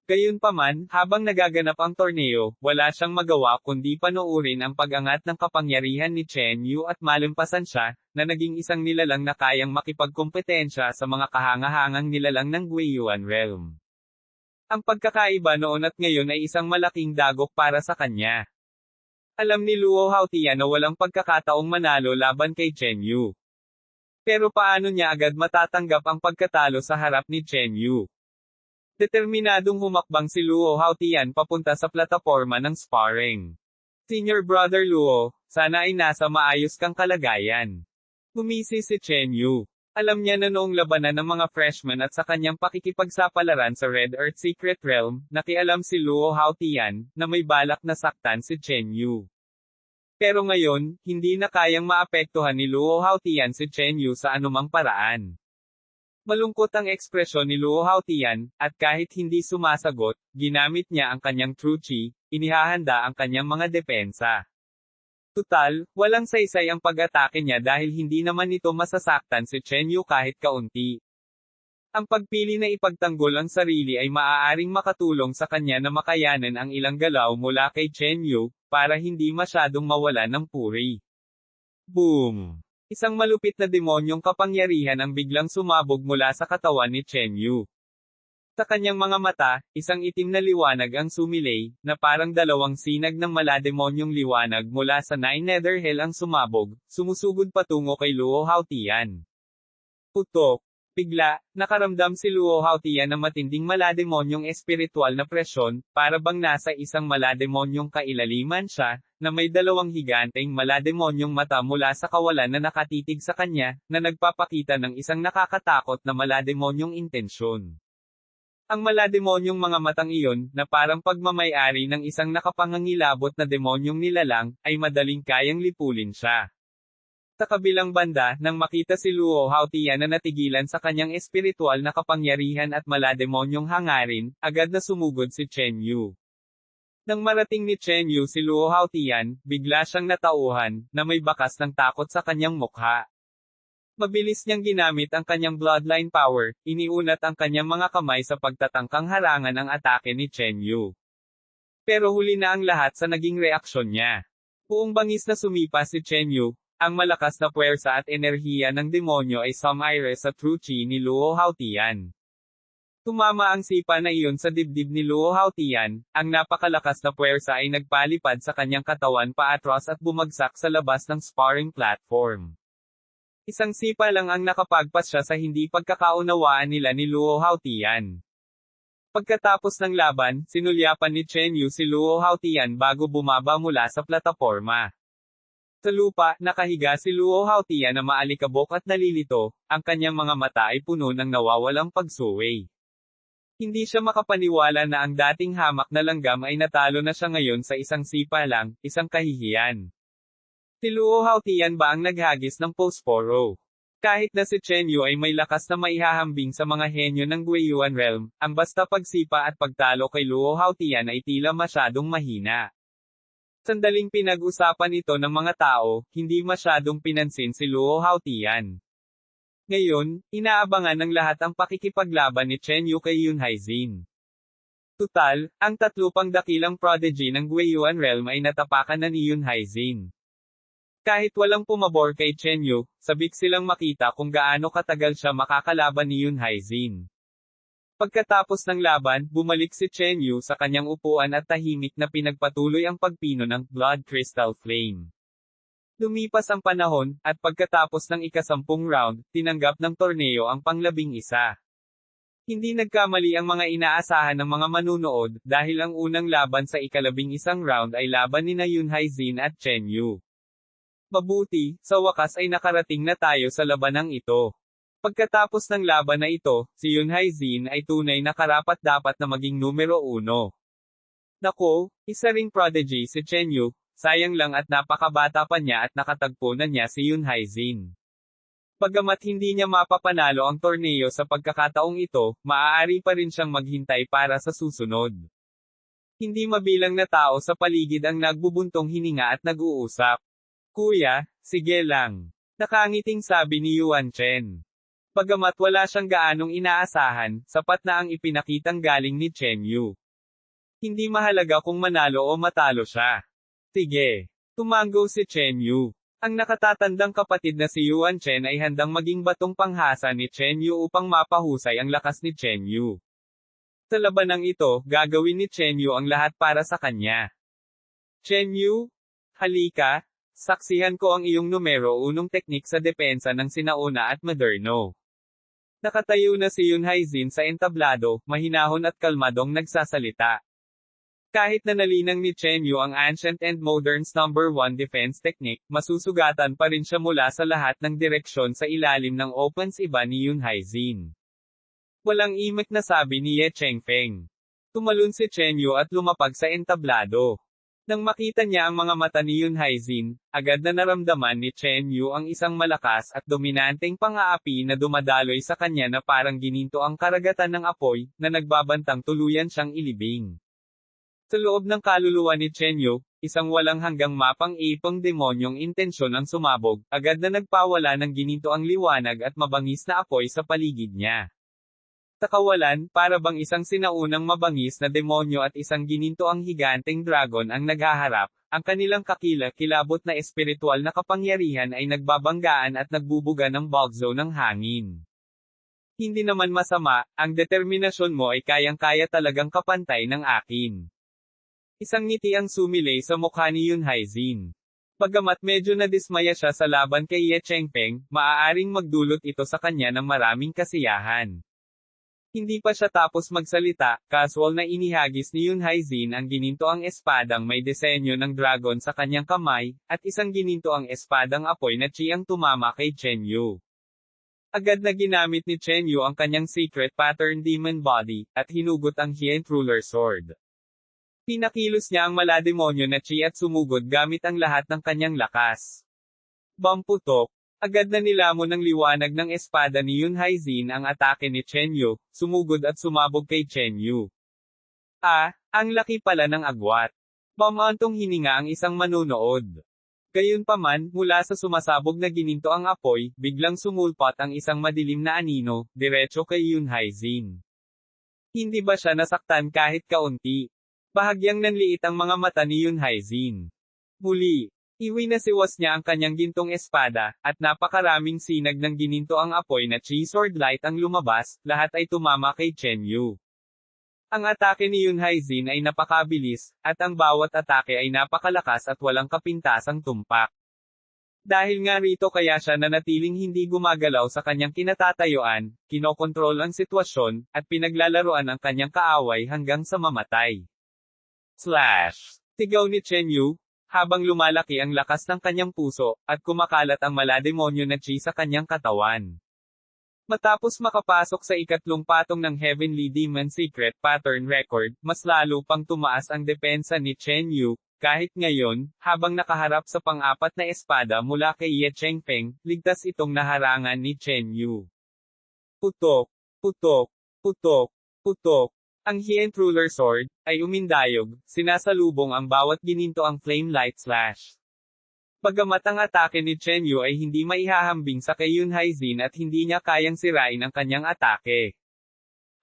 Gayunpaman, habang nagaganap ang torneo, wala siyang magawa kundi panoorin ang pag-angat ng kapangyarihan ni Chen Yu at malampasan siya, na naging isang nilalang na kayang makipagkompetensya sa mga kahangahangang nilalang ng Guiyuan Realm. Ang pagkakaiba noon at ngayon ay isang malaking dagok para sa kanya. Alam ni Luo Haotian na walang pagkakataong manalo laban kay Chen Yu. Pero paano niya agad matatanggap ang pagkatalo sa harap ni Chen Yu? Determinadong humakbang si Luo Haotian papunta sa plataporma ng sparring. Senior Brother Luo, sana ay nasa maayos kang kalagayan. Gumisi si Chen Yu. Alam niya na noong labanan ng mga freshmen at sa kanyang pakikipagsapalaran sa Red Earth Secret Realm, nakialam si Luo Haotian, na may balak na saktan si Chen Yu. Pero ngayon, hindi na kayang maapektuhan ni Luo Haotian si Chen Yu sa anumang paraan. Malungkot ang ekspresyon ni Luo Haotian, at kahit hindi sumasagot, ginamit niya ang kanyang True Chi, inihahanda ang kanyang mga depensa. Tutal, walang saysay ang pag-atake niya dahil hindi naman ito masasaktan si Chen Yu kahit kaunti. Ang pagpili na ipagtanggol ang sarili ay maaaring makatulong sa kanya na makayanan ang ilang galaw mula kay Chen Yu, para hindi masyadong mawalan ng puri. Boom! Isang malupit na demonyong kapangyarihan ang biglang sumabog mula sa katawan ni Chen Yu. Sa kanyang mga mata, isang itim na liwanag ang sumilay, na parang dalawang sinag ng malademonyong liwanag mula sa Nine Nether Hell ang sumabog, sumusugod patungo kay Luo Haotian. Putok! Bigla, nakaramdam si Luo Haotian ng matinding malademonyong espiritual na presyon, para bang nasa isang malademonyong kailaliman siya, na may dalawang higanteng malademonyong mata mula sa kawalan na nakatitig sa kanya, na nagpapakita ng isang nakakatakot na malademonyong intensyon. Ang malademonyong mga matang iyon, na parang pagmamay-ari ng isang nakapangangilabot na demonyong nilalang, ay madaling kayang lipulin siya. Sa kabilang banda, nang makita si Luo Haotian na natigilan sa kanyang espiritual na kapangyarihan at malademonyong hangarin, agad na sumugod si Chen Yu. Nang marating ni Chen Yu si Luo Haotian, bigla siyang natauhan, na may bakas ng takot sa kanyang mukha. Mabilis niyang ginamit ang kanyang bloodline power, iniunat ang kanyang mga kamay sa pagtatangkang harangan ang atake ni Chen Yu. Pero huli na ang lahat sa naging reaksyon niya. Buong bangis na sumipa si Chen Yu, ang malakas na puwersa at enerhiya ng demonyo ay sumaire sa true chi ni Luo Haotian. Tumama ang sipa na iyon sa dibdib ni Luo Haotian, ang napakalakas na puwersa ay nagpalipad sa kanyang katawan paatras at bumagsak sa labas ng sparring platform. Isang sipa lang ang nakapagpas siya sa hindi pagkakaunawaan nila ni Luo Haotian. Pagkatapos ng laban, sinulyapan ni Chen Yu si Luo Haotian bago bumaba mula sa plataporma. Sa lupa, nakahiga si Luo Haotian na maalikabok at nalilito, ang kanyang mga mata ay puno ng nawawalang pagsuway. Hindi siya makapaniwala na ang dating hamak na langgam ay natalo na siya ngayon sa isang sipa lang, isang kahihiyan. Si Luo Haotian ba ang naghagis ng posporo? Kahit na si Chen Yu ay may lakas na maihahambing sa mga henyo ng Guiyuan Realm, ang basta pagsipa at pagtalo kay Luo Haotian ay tila masyadong mahina. Sandaling pinag-usapan ito ng mga tao, hindi masyadong pinansin si Luo Haotian. Ngayon, inaabangan ng lahat ang pakikipaglaban ni Chen Yu kay Yun Haizin. Tutal, ang tatlo pang dakilang prodigy ng Guiyuan Realm ay natapakan na ni Yun Haizin. Kahit walang pumabor kay Chen Yu, sabik silang makita kung gaano katagal siya makakalaban ni Yun Haizin. Pagkatapos ng laban, bumalik si Chen Yu sa kanyang upuan at tahimik na pinagpatuloy ang pagpino ng Blood Crystal Flame. Lumipas ang panahon, at pagkatapos ng ika-10 round, tinanggap ng torneo ang pang-11. Hindi nagkamali ang mga inaasahan ng mga manunood, dahil ang unang laban sa ika-11 round ay laban ni Yun Haizin at Chen Yu. Mabuti, sa wakas ay nakarating na tayo sa labanang ito. Pagkatapos ng laban na ito, si Yun Haizin ay tunay na karapat-dapat na maging numero 1. Nako, isa ring prodigy si Chen Yu, sayang lang at napakabata pa niya at nakatagpo na niya si Yun Haizin. Bagamat hindi niya mapapanalo ang torneo sa pagkakataong ito, maaari pa rin siyang maghintay para sa susunod. Hindi mabilang na tao sa paligid ang nagbubuntong hininga at nag-uusap. Kuya, sige lang. Nakangiting sabi ni Yuan Chen. Bagamat wala siyang gaanong inaasahan, sapat na ang ipinakitang galing ni Chen Yu. Hindi mahalaga kung manalo o matalo siya. Sige. Tumango si Chen Yu. Ang nakatatandang kapatid na si Yuan Chen ay handang maging batong panghasa ni Chen Yu upang mapahusay ang lakas ni Chen Yu. Sa labanang ito, gagawin ni Chen Yu ang lahat para sa kanya. Chen Yu? Halika. Saksihan ko ang iyong numero 1 teknik sa depensa ng sinauna at moderno. Nakatayo na si Yun Haizin sa entablado, mahinahon at kalmadong nagsasalita. Kahit na nalinang ni Chen Yu ang ancient and modern's number 1 defense technique, masusugatan pa rin siya mula sa lahat ng direksyon sa ilalim ng opens iba ni Yun Haizin. Walang imik na sabi ni Ye Chengfeng. Tumalon si Chen Yu at lumapag sa entablado. Nang makita niya ang mga mata ni Yun Haizin, agad na naramdaman ni Chen Yu ang isang malakas at dominanteng pang-aapi na dumadaloy sa kanya na parang gininto ang karagatan ng apoy, na nagbabantang tuluyan siyang ilibing. Sa loob ng kaluluwa ni Chen Yu, isang walang hanggang mapang-ipang demonyong intensyon ang sumabog, agad na nagpawala ng gininto ang liwanag at mabangis na apoy sa paligid niya. Takawalan, para bang isang sinaunang mabangis na demonyo at isang gininto ang higanteng dragon ang naghaharap, ang kanilang kakila-kilabot na espiritual na kapangyarihan ay nagbabanggaan at nagbubuga ng bulkzo ng hangin. Hindi naman masama, ang determinasyon mo ay kayang-kaya talagang kapantay ng akin. Isang ngiti ang sumilay sa mukha ni Yun Haizin. Bagamat medyo nadismaya siya sa laban kay Ye Chengpeng, maaaring magdulot ito sa kanya ng maraming kasiyahan. Hindi pa siya tapos magsalita, casual na inihagis ni Yun Haizin ang gininto ang espadang may disenyo ng dragon sa kanyang kamay, at isang gininto ang espadang apoy na chi ang tumama kay Chen Yu. Agad na ginamit ni Chen Yu ang kanyang secret pattern demon body, at hinugot ang Hien Ruler Sword. Pinakilos niya ang malademonyo na chi at sumugod gamit ang lahat ng kanyang lakas. Bamputok. Agad na nilamon ng liwanag ng espada ni Yun Haizin ang atake ni Chen Yu, sumugod at sumabog kay Chen Yu. Ang laki pala ng agwat. Pamantong hininga ang isang manunood. Gayunpaman, mula sa sumasabog na gininto ang apoy, biglang sumulpot ang isang madilim na anino, diretso kay Yun Haizin. Hindi ba siya nasaktan kahit kaunti? Bahagyang nanliit ang mga mata ni Yun Haizin. Muli, iwinasiwas niya ang kanyang gintong espada, at napakaraming sinag ng gininto ang apoy na chi sword light ang lumabas, lahat ay tumama kay Chen Yu. Ang atake ni Yun Haizin ay napakabilis, at ang bawat atake ay napakalakas at walang kapintasang tumpak. Dahil nga rito kaya siya nanatiling hindi gumagalaw sa kanyang kinatatayuan, kinokontrol ang sitwasyon, at pinaglalaruan ang kanyang kaaway hanggang sa mamatay. Sigaw ni Chen Yu, habang lumalaki ang lakas ng kanyang puso, at kumakalat ang malademonyo na chi sa kanyang katawan. Matapos makapasok sa ikatlong patong ng Heavenly Demon Secret Pattern Record, mas lalo pang tumaas ang depensa ni Chen Yu, kahit ngayon, habang nakaharap sa pang-apat na espada mula kay Ye Chengpeng, ligtas itong naharangan ni Chen Yu. Putok, putok, putok, putok. Ang Hien Ruler Sword ay umindayog, sinasalubong ang bawat gininto ang flame light slash. Bagamat ang atake ni Chen Yu ay hindi maihahambing sa kay Yun Haizin at hindi niya kayang sirain ang kanyang atake.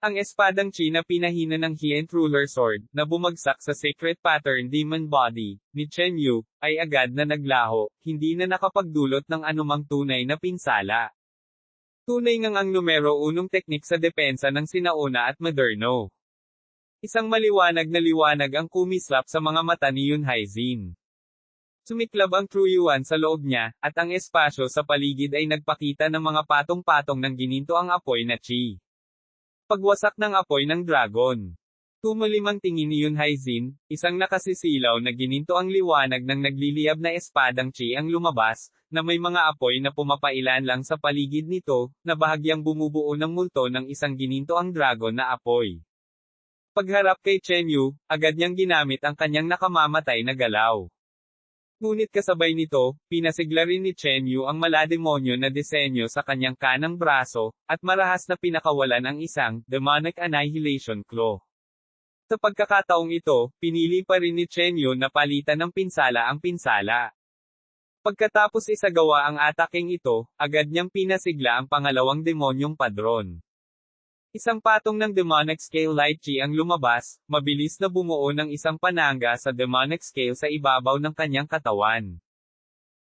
Ang espadang chi na pinahina ng Hien Ruler Sword, na bumagsak sa Secret Pattern Demon Body, ni Chen Yu, ay agad na naglaho, hindi na nakapagdulot ng anumang tunay na pinsala. Tunay ngang ang numero 1 teknik sa depensa ng sinauna at moderno. Isang maliwanag na liwanag ang kumislap sa mga mata ni Yun Haizin. Sumiklab ang True Yuan sa loob niya, at ang espasyo sa paligid ay nagpakita ng mga patong-patong ng gininto ang apoy na chi. Pagwasak ng apoy ng dragon. Tumalim ang tingin ni Yun Haizin, isang nakasisilaw na gininto ang liwanag ng nagliliyab na espadang chi ang lumabas, na may mga apoy na pumapailan lang sa paligid nito, na bahagyang bumubuo ng multo ng isang gininto ang dragon na apoy. Pagharap kay Chen Yu, agad niyang ginamit ang kanyang nakamamatay na galaw. Ngunit kasabay nito, pinasigla rin ni Chen Yu ang malademonyo na disenyo sa kanyang kanang braso, at marahas na pinakawalan ang isang demonic annihilation claw. Sa pagkakataong ito, pinili pa rin ni Chen Yu na palitan ng pinsala ang pinsala. Pagkatapos isagawa ang ataking ito, agad niyang pinasigla ang pangalawang demonyong padron. Isang patong ng demonic scale light chi ang lumabas, mabilis na bumuo ng isang panangga sa demonic scale sa ibabaw ng kanyang katawan.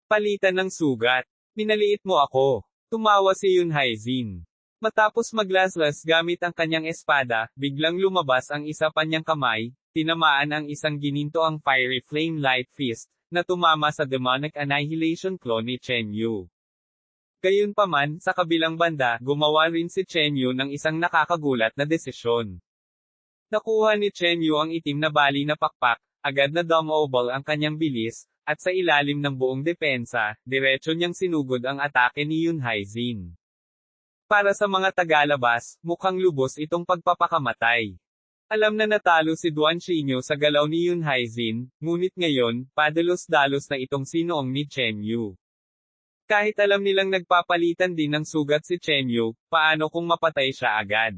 Palitan ng sugat. Minaliit mo ako. Tumawa si Yun Haizin. Matapos maglaslas gamit ang kanyang espada, biglang lumabas ang isa pa niyang kamay, tinamaan ang isang gininto ang fiery flame light fist, na tumama sa demonic annihilation claw ni Chen Yu. Gayunpaman, sa kabilang banda, gumawa rin si Chen Yu ng isang nakakagulat na desisyon. Nakuha ni Chen Yu ang itim na bali na pakpak, agad na dumobble ang kanyang bilis, at sa ilalim ng buong depensa, diretso niyang sinugod ang atake ni Yun Haizin. Para sa mga tagalabas, mukhang lubos itong pagpapakamatay. Alam na natalo si Duan Xinyu sa galaw ni Yun Haizin, ngunit ngayon, padalos-dalos na itong sinoong ni Chen Yu. Kahit alam nilang nagpapalitan din ng sugat si Chen Yu, paano kung mapatay siya agad?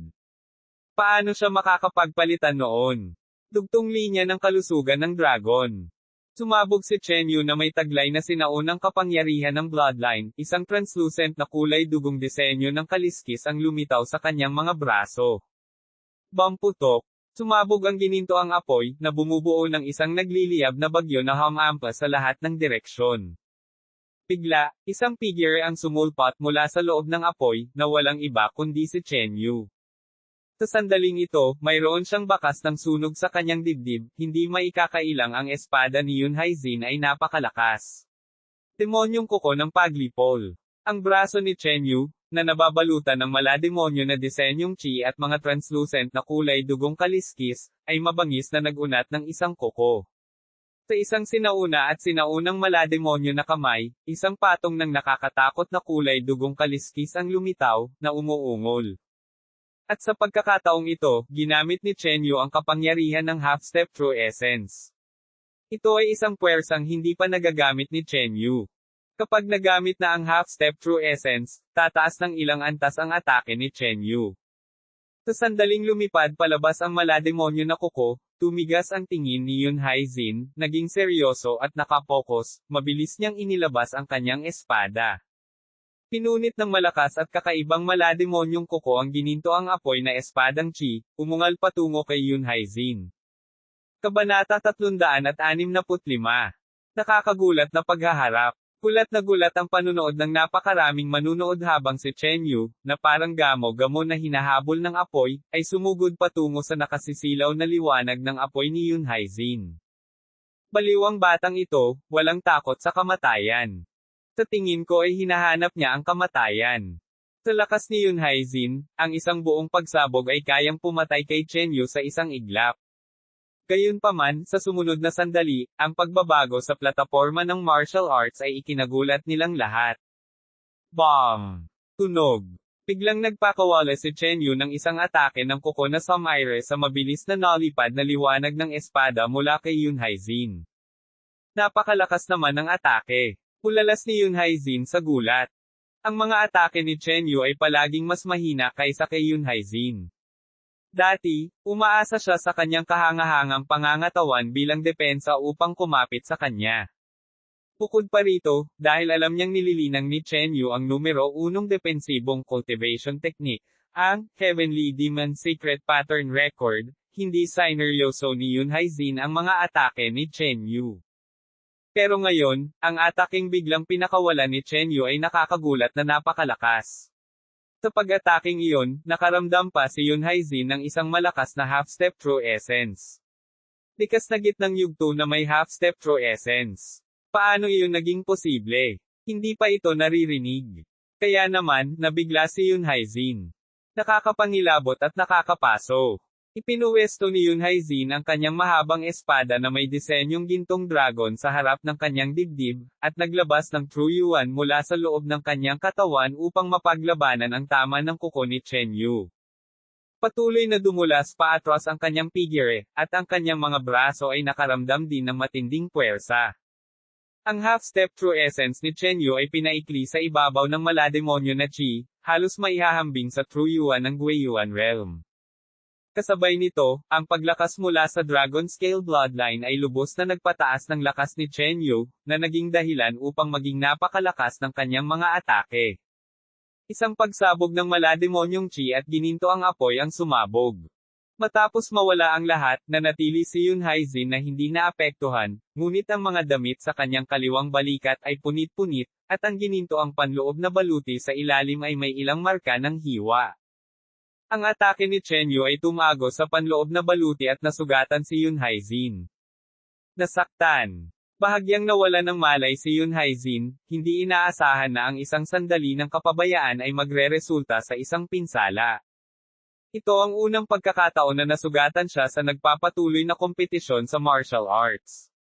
Paano siya makakapagpalitan noon? Dugtong linya ng kalusugan ng dragon. Sumabog si Chen Yu na may taglay na sinaunang kapangyarihan ng bloodline, isang translucent na kulay dugong disenyo ng kaliskis ang lumitaw sa kanyang mga braso. Bamputok. Sumabog ang ginintoang apoy, na bumubuo ng isang nagliliyab na bagyo na humampas sa lahat ng direksyon. Bigla, isang figure ang sumulpot mula sa loob ng apoy, na walang iba kundi si Chen Yu. Sa sandaling ito, mayroon siyang bakas ng sunog sa kanyang dibdib, hindi maikakailang ang espada ni Yun Haizin ay napakalakas. Demonyong kuko ng paglipol. Ang braso ni Chen Yu, na nababalutan ng malademonyo na disenyong chi at mga translucent na kulay dugong kaliskis, ay mabangis na nagunat ng isang kuko. Sa isang sinauna at sinaunang malademonyo na kamay, isang patong ng nakakatakot na kulay dugong kaliskis ang lumitaw, na umuungol. At sa pagkakataong ito, ginamit ni Chen Yu ang kapangyarihan ng half-step true essence. Ito ay isang puwersang hindi pa nagagamit ni Chen Yu. Kapag nagamit na ang half-step true essence, tataas ng ilang antas ang atake ni Chen Yu. Sa sandaling lumipad palabas ang malademonyo na kuko, tumigas ang tingin ni Yun Haizin, naging seryoso at nakapokus, mabilis niyang inilabas ang kanyang espada. Pinunit ng malakas at kakaibang malademonyong kuko ang ginintoang apoy na espadang chi, umungal patungo kay Yun Haizin. Kabanata 365. Nakakagulat na paghaharap. Gulat na gulat ang panunood ng napakaraming manunood habang si Chen Yu, na parang gamo-gamo na hinahabol ng apoy, ay sumugod patungo sa nakasisilaw na liwanag ng apoy ni Yun Haizin. Baliw ang batang ito, walang takot sa kamatayan. Sa tingin ko ay hinahanap niya ang kamatayan. Sa lakas ni Yun Haizin, ang isang buong pagsabog ay kayang pumatay kay Chen Yu sa isang iglap. Gayunpaman, sa sumunod na sandali, ang pagbabago sa plataporma ng martial arts ay ikinagulat nilang lahat. Bang! Tunog! Biglang nagpakawala si Chen Yu ng isang atake ng kuko na Samaire sa mabilis na nalipad na liwanag ng espada mula kay Yun Haizin. Napakalakas naman ng atake. Ulalas ni Yun Haizin sa gulat. Ang mga atake ni Chen Yu ay palaging mas mahina kaysa kay Yun Haizin. Dati, umaasa siya sa kanyang kahangahangang pangangatawan bilang depensa upang kumapit sa kanya. Bukod pa rito, dahil alam niyang nililinang ni Chen Yu ang numero 1 depensibong cultivation technique, ang Heavenly Demon Secret Pattern Record, hindi sineryoso ni Yun Haizin ang mga atake ni Chen Yu. Pero ngayon, ang ataking biglang pinakawalan ni Chen Yu ay nakakagulat na napakalakas. Sa pag-ataking iyon, nakaramdam pa si Yun Haizin ng isang malakas na half-step true essence. Likas na gitnang yugto na may half-step true essence. Paano iyon naging posible? Hindi pa ito naririnig. Kaya naman, nabigla si Yun Haizin. Nakakapangilabot at nakakapaso. Ipinuwesto ni Yun Haizin ang kanyang mahabang espada na may disenyong gintong dragon sa harap ng kanyang dibdib, at naglabas ng True Yuan mula sa loob ng kanyang katawan upang mapaglabanan ang tama ng kuko ni Chen Yu. Patuloy na dumulas paatras ang kanyang figure, at ang kanyang mga braso ay nakaramdam din ng matinding puwersa. Ang half-step true essence ni Chen Yu ay pinaikli sa ibabaw ng malademonyo na chi, halos maihahambing sa True Yuan ng Guiyuan Realm. Kasabay nito, ang paglakas mula sa Dragon Scale Bloodline ay lubos na nagpataas ng lakas ni Chen Yu, na naging dahilan upang maging napakalakas ng kanyang mga atake. Isang pagsabog ng malademonyong chi at gininto ang apoy ang sumabog. Matapos mawala ang lahat, nanatili si Yun Haizin na hindi naapektuhan, ngunit ang mga damit sa kanyang kaliwang balikat ay punit-punit, at ang gininto ang panloob na baluti sa ilalim ay may ilang marka ng hiwa. Ang atake ni Chen Yu ay tumago sa panloob na baluti at nasugatan si Yun Haizin. Nasaktan. Bahagyang nawala ng malay si Yun Haizin, hindi inaasahan na ang isang sandali ng kapabayaan ay magreresulta sa isang pinsala. Ito ang unang pagkakataon na nasugatan siya sa nagpapatuloy na kompetisyon sa martial arts.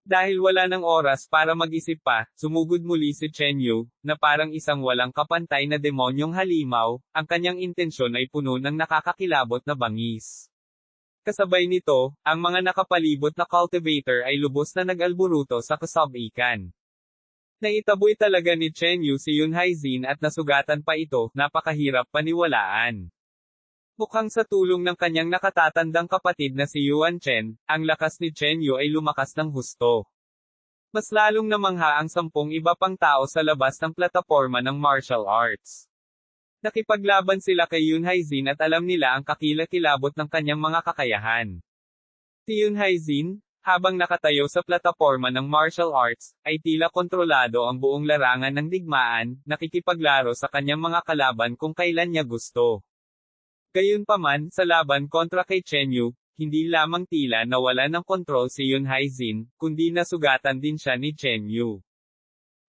Dahil wala ng oras para mag-isip pa, sumugod muli si Chen Yu, na parang isang walang kapantay na demonyong halimaw, ang kanyang intensyon ay puno ng nakakakilabot na bangis. Kasabay nito, ang mga nakapalibot na cultivator ay lubos na nag-alburuto sa kasabikan. Naitaboy talaga ni Chen Yu si Yun Haizin at nasugatan pa ito, napakahirap paniwalaan. Mukhang sa tulong ng kanyang nakatatandang kapatid na si Yuan Chen, ang lakas ni Chen Yu ay lumakas ng husto. Mas lalong namangha ang 10 iba pang tao sa labas ng plataporma ng martial arts. Nakipaglaban sila kay Yoon Hae-jin at alam nila ang kakilakilabot ng kanyang mga kakayahan. Si Yoon Hae-jin, habang nakatayo sa plataporma ng martial arts, ay tila kontrolado ang buong larangan ng digmaan, nakikipaglaro sa kanyang mga kalaban kung kailan niya gusto. Gayunpaman, sa laban kontra kay Chen Yu, hindi lamang tila nawala ng kontrol si Yoon Hae-jin, kundi nasugatan din siya ni Chen Yu.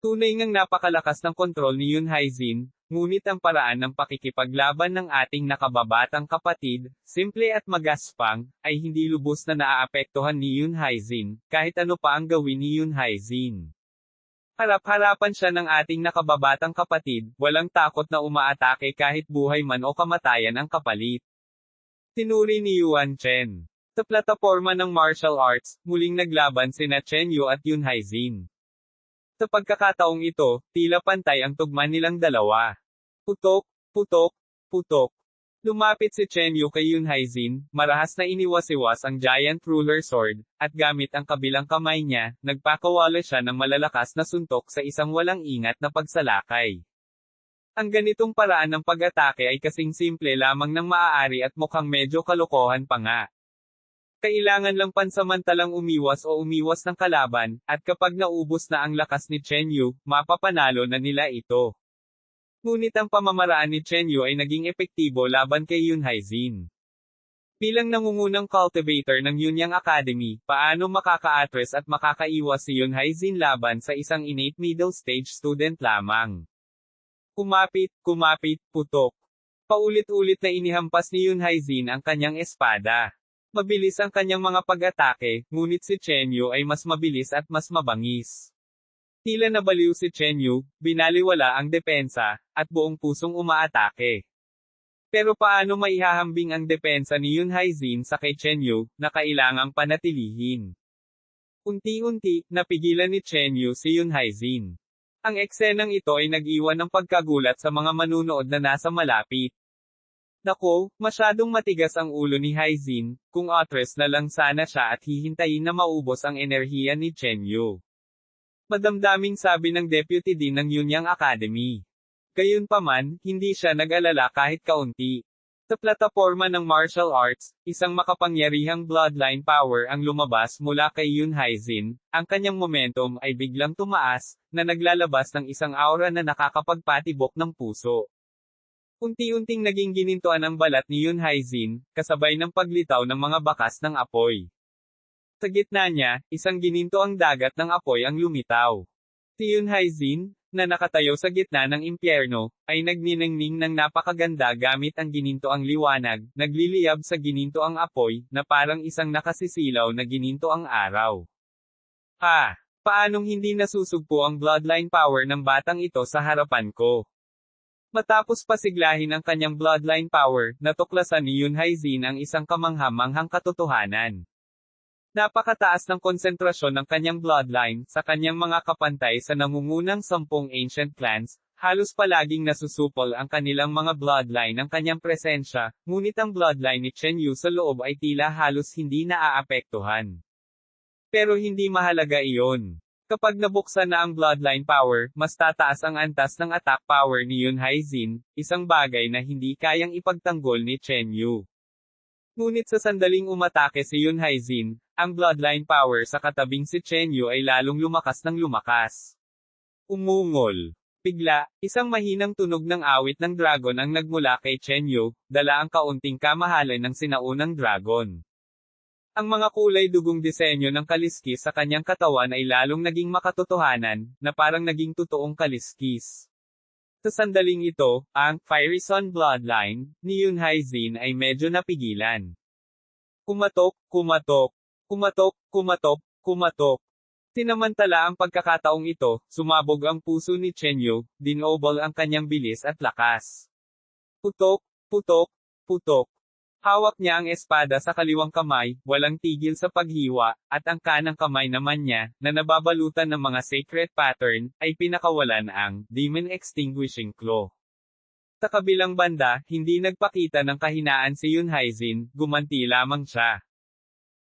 Tunay ngang napakalakas ng kontrol ni Yoon Hae-jin, ngunit ang paraan ng pakikipaglaban ng ating nakababatang kapatid, simple at magaspang, ay hindi lubos na naaapektuhan ni Yoon Hae-jin, kahit ano pa ang gawin ni Yoon Hae-jin. Harap-harapan siya ng ating nakababatang kapatid, walang takot na umaatake kahit buhay man o kamatayan ang kapalit. Tinuri ni Yuan Chen. Sa plataporma ng martial arts, muling naglaban sina Chen Yu at Yoon Hae-jin. Sa pagkakataong ito, tila pantay ang tugma nilang dalawa. Putok, putok, putok. Lumapit si Chen Yu kay Yoon Hae-jin, marahas na iniwas-iwas ang giant ruler sword, at gamit ang kabilang kamay niya, nagpakawala siya ng malalakas na suntok sa isang walang ingat na pagsalakay. Ang ganitong paraan ng pag-atake ay kasing simple lamang ng maaari at mukhang medyo kalokohan pa nga. Kailangan lang pansamantalang umiwas o umiwas ng kalaban, at kapag naubos na ang lakas ni Chen Yu, mapapanalo na nila ito. Ngunit ang pamamaraan ni Chen Yu ay naging epektibo laban kay Yoon Hae-jin. Bilang nangungunang cultivator ng Yunyang Academy, paano makaka-address at makakaiwas si Yoon Hae-jin laban sa isang innate middle stage student lamang? Kumapit, kumapit, putok. Paulit-ulit na inihampas ni Yoon Hae-jin ang kanyang espada. Mabilis ang kanyang mga pag-atake, ngunit si Chen Yu ay mas mabilis at mas mabangis. Tila nabaliw si Chen Yu, binaliwala ang depensa, at buong pusong umaatake. Pero paano maihahambing ang depensa ni Yoon Hae-jin sa kay Chen Yu, na kailangang panatilihin? Unti-unti, napigilan ni Chen Yu si Yoon Hae-jin. Ang eksenang ito ay nag-iwan ng pagkagulat sa mga manunood na nasa malapit. Nako, masyadong matigas ang ulo ni Hae-jin, kung atras na lang sana siya at hihintayin na maubos ang enerhiya ni Chen Yu. Madamdaming sabi ng deputy dean ng Yunyang Academy. Gayunpaman, hindi siya nag-alala kahit kaunti. Sa plataporma ng martial arts, isang makapangyarihang bloodline power ang lumabas mula kay Yoon Hae-jin, ang kanyang momentum ay biglang tumaas, na naglalabas ng isang aura na nakakapagpatibok ng puso. Unti-unting naging ginintuan ang balat ni Yoon Hae-jin, kasabay ng paglitaw ng mga bakas ng apoy. Sa gitna niya, isang gininto ang dagat ng apoy ang lumitaw. Si Yoon Hae-jin, na nakatayo sa gitna ng impyerno, ay nagniningning ng napakaganda gamit ang gininto ang liwanag, nagliliyab sa gininto ang apoy, na parang isang nakasisilaw na gininto ang araw. Paanong hindi nasusugpo ang bloodline power ng batang ito sa harapan ko? Matapos pasiglahin ang kanyang bloodline power, natuklasan ni Yoon Hae-jin ang isang kamangha-manghang katotohanan. Napakataas ng konsentrasyon ng kanyang bloodline sa kanyang mga kapantay sa nangungunang 10 ancient clans, halos palaging nasusupol ang kanilang mga bloodline ng kanyang presensya, ngunit ang bloodline ni Chen Yu sa loob ay tila halos hindi naaapektuhan. Pero hindi mahalaga iyon. Kapag nabuksan na ang bloodline power, mas tataas ang antas ng attack power ni Yoon Hae-jin, isang bagay na hindi kayang ipagtanggol ni Chen Yu. Ngunit sa sandaling umatake si Yoon Hae-jin, ang bloodline power sa katabing si Chen Yu ay lalong lumakas ng lumakas. Umungol. Bigla, isang mahinang tunog ng awit ng dragon ang nagmula kay Chen Yu, dala ang kaunting kamahalan ng sinaunang dragon. Ang mga kulay dugong disenyo ng kaliskis sa kanyang katawan ay lalong naging makatotohanan, na parang naging totoong kaliskis. Sa sandaling ito, ang Fiery Sun Bloodline ni Yoon Hae-jin ay medyo napigilan. Kumatok, kumatok, kumatok, kumatok, kumatok. Sinamantala ang pagkakataong ito, sumabog ang puso ni Chen Yu, dinobol ang kanyang bilis at lakas. Putok, putok, putok. Hawak niya ang espada sa kaliwang kamay, walang tigil sa paghiwa, at ang kanang kamay naman niya, na nababalutan ng mga sacred pattern, ay pinakawalan ang Demon Extinguishing Claw. Sa kabilang banda, hindi nagpakita ng kahinaan si Yoon Hae-jin, gumanti lamang siya.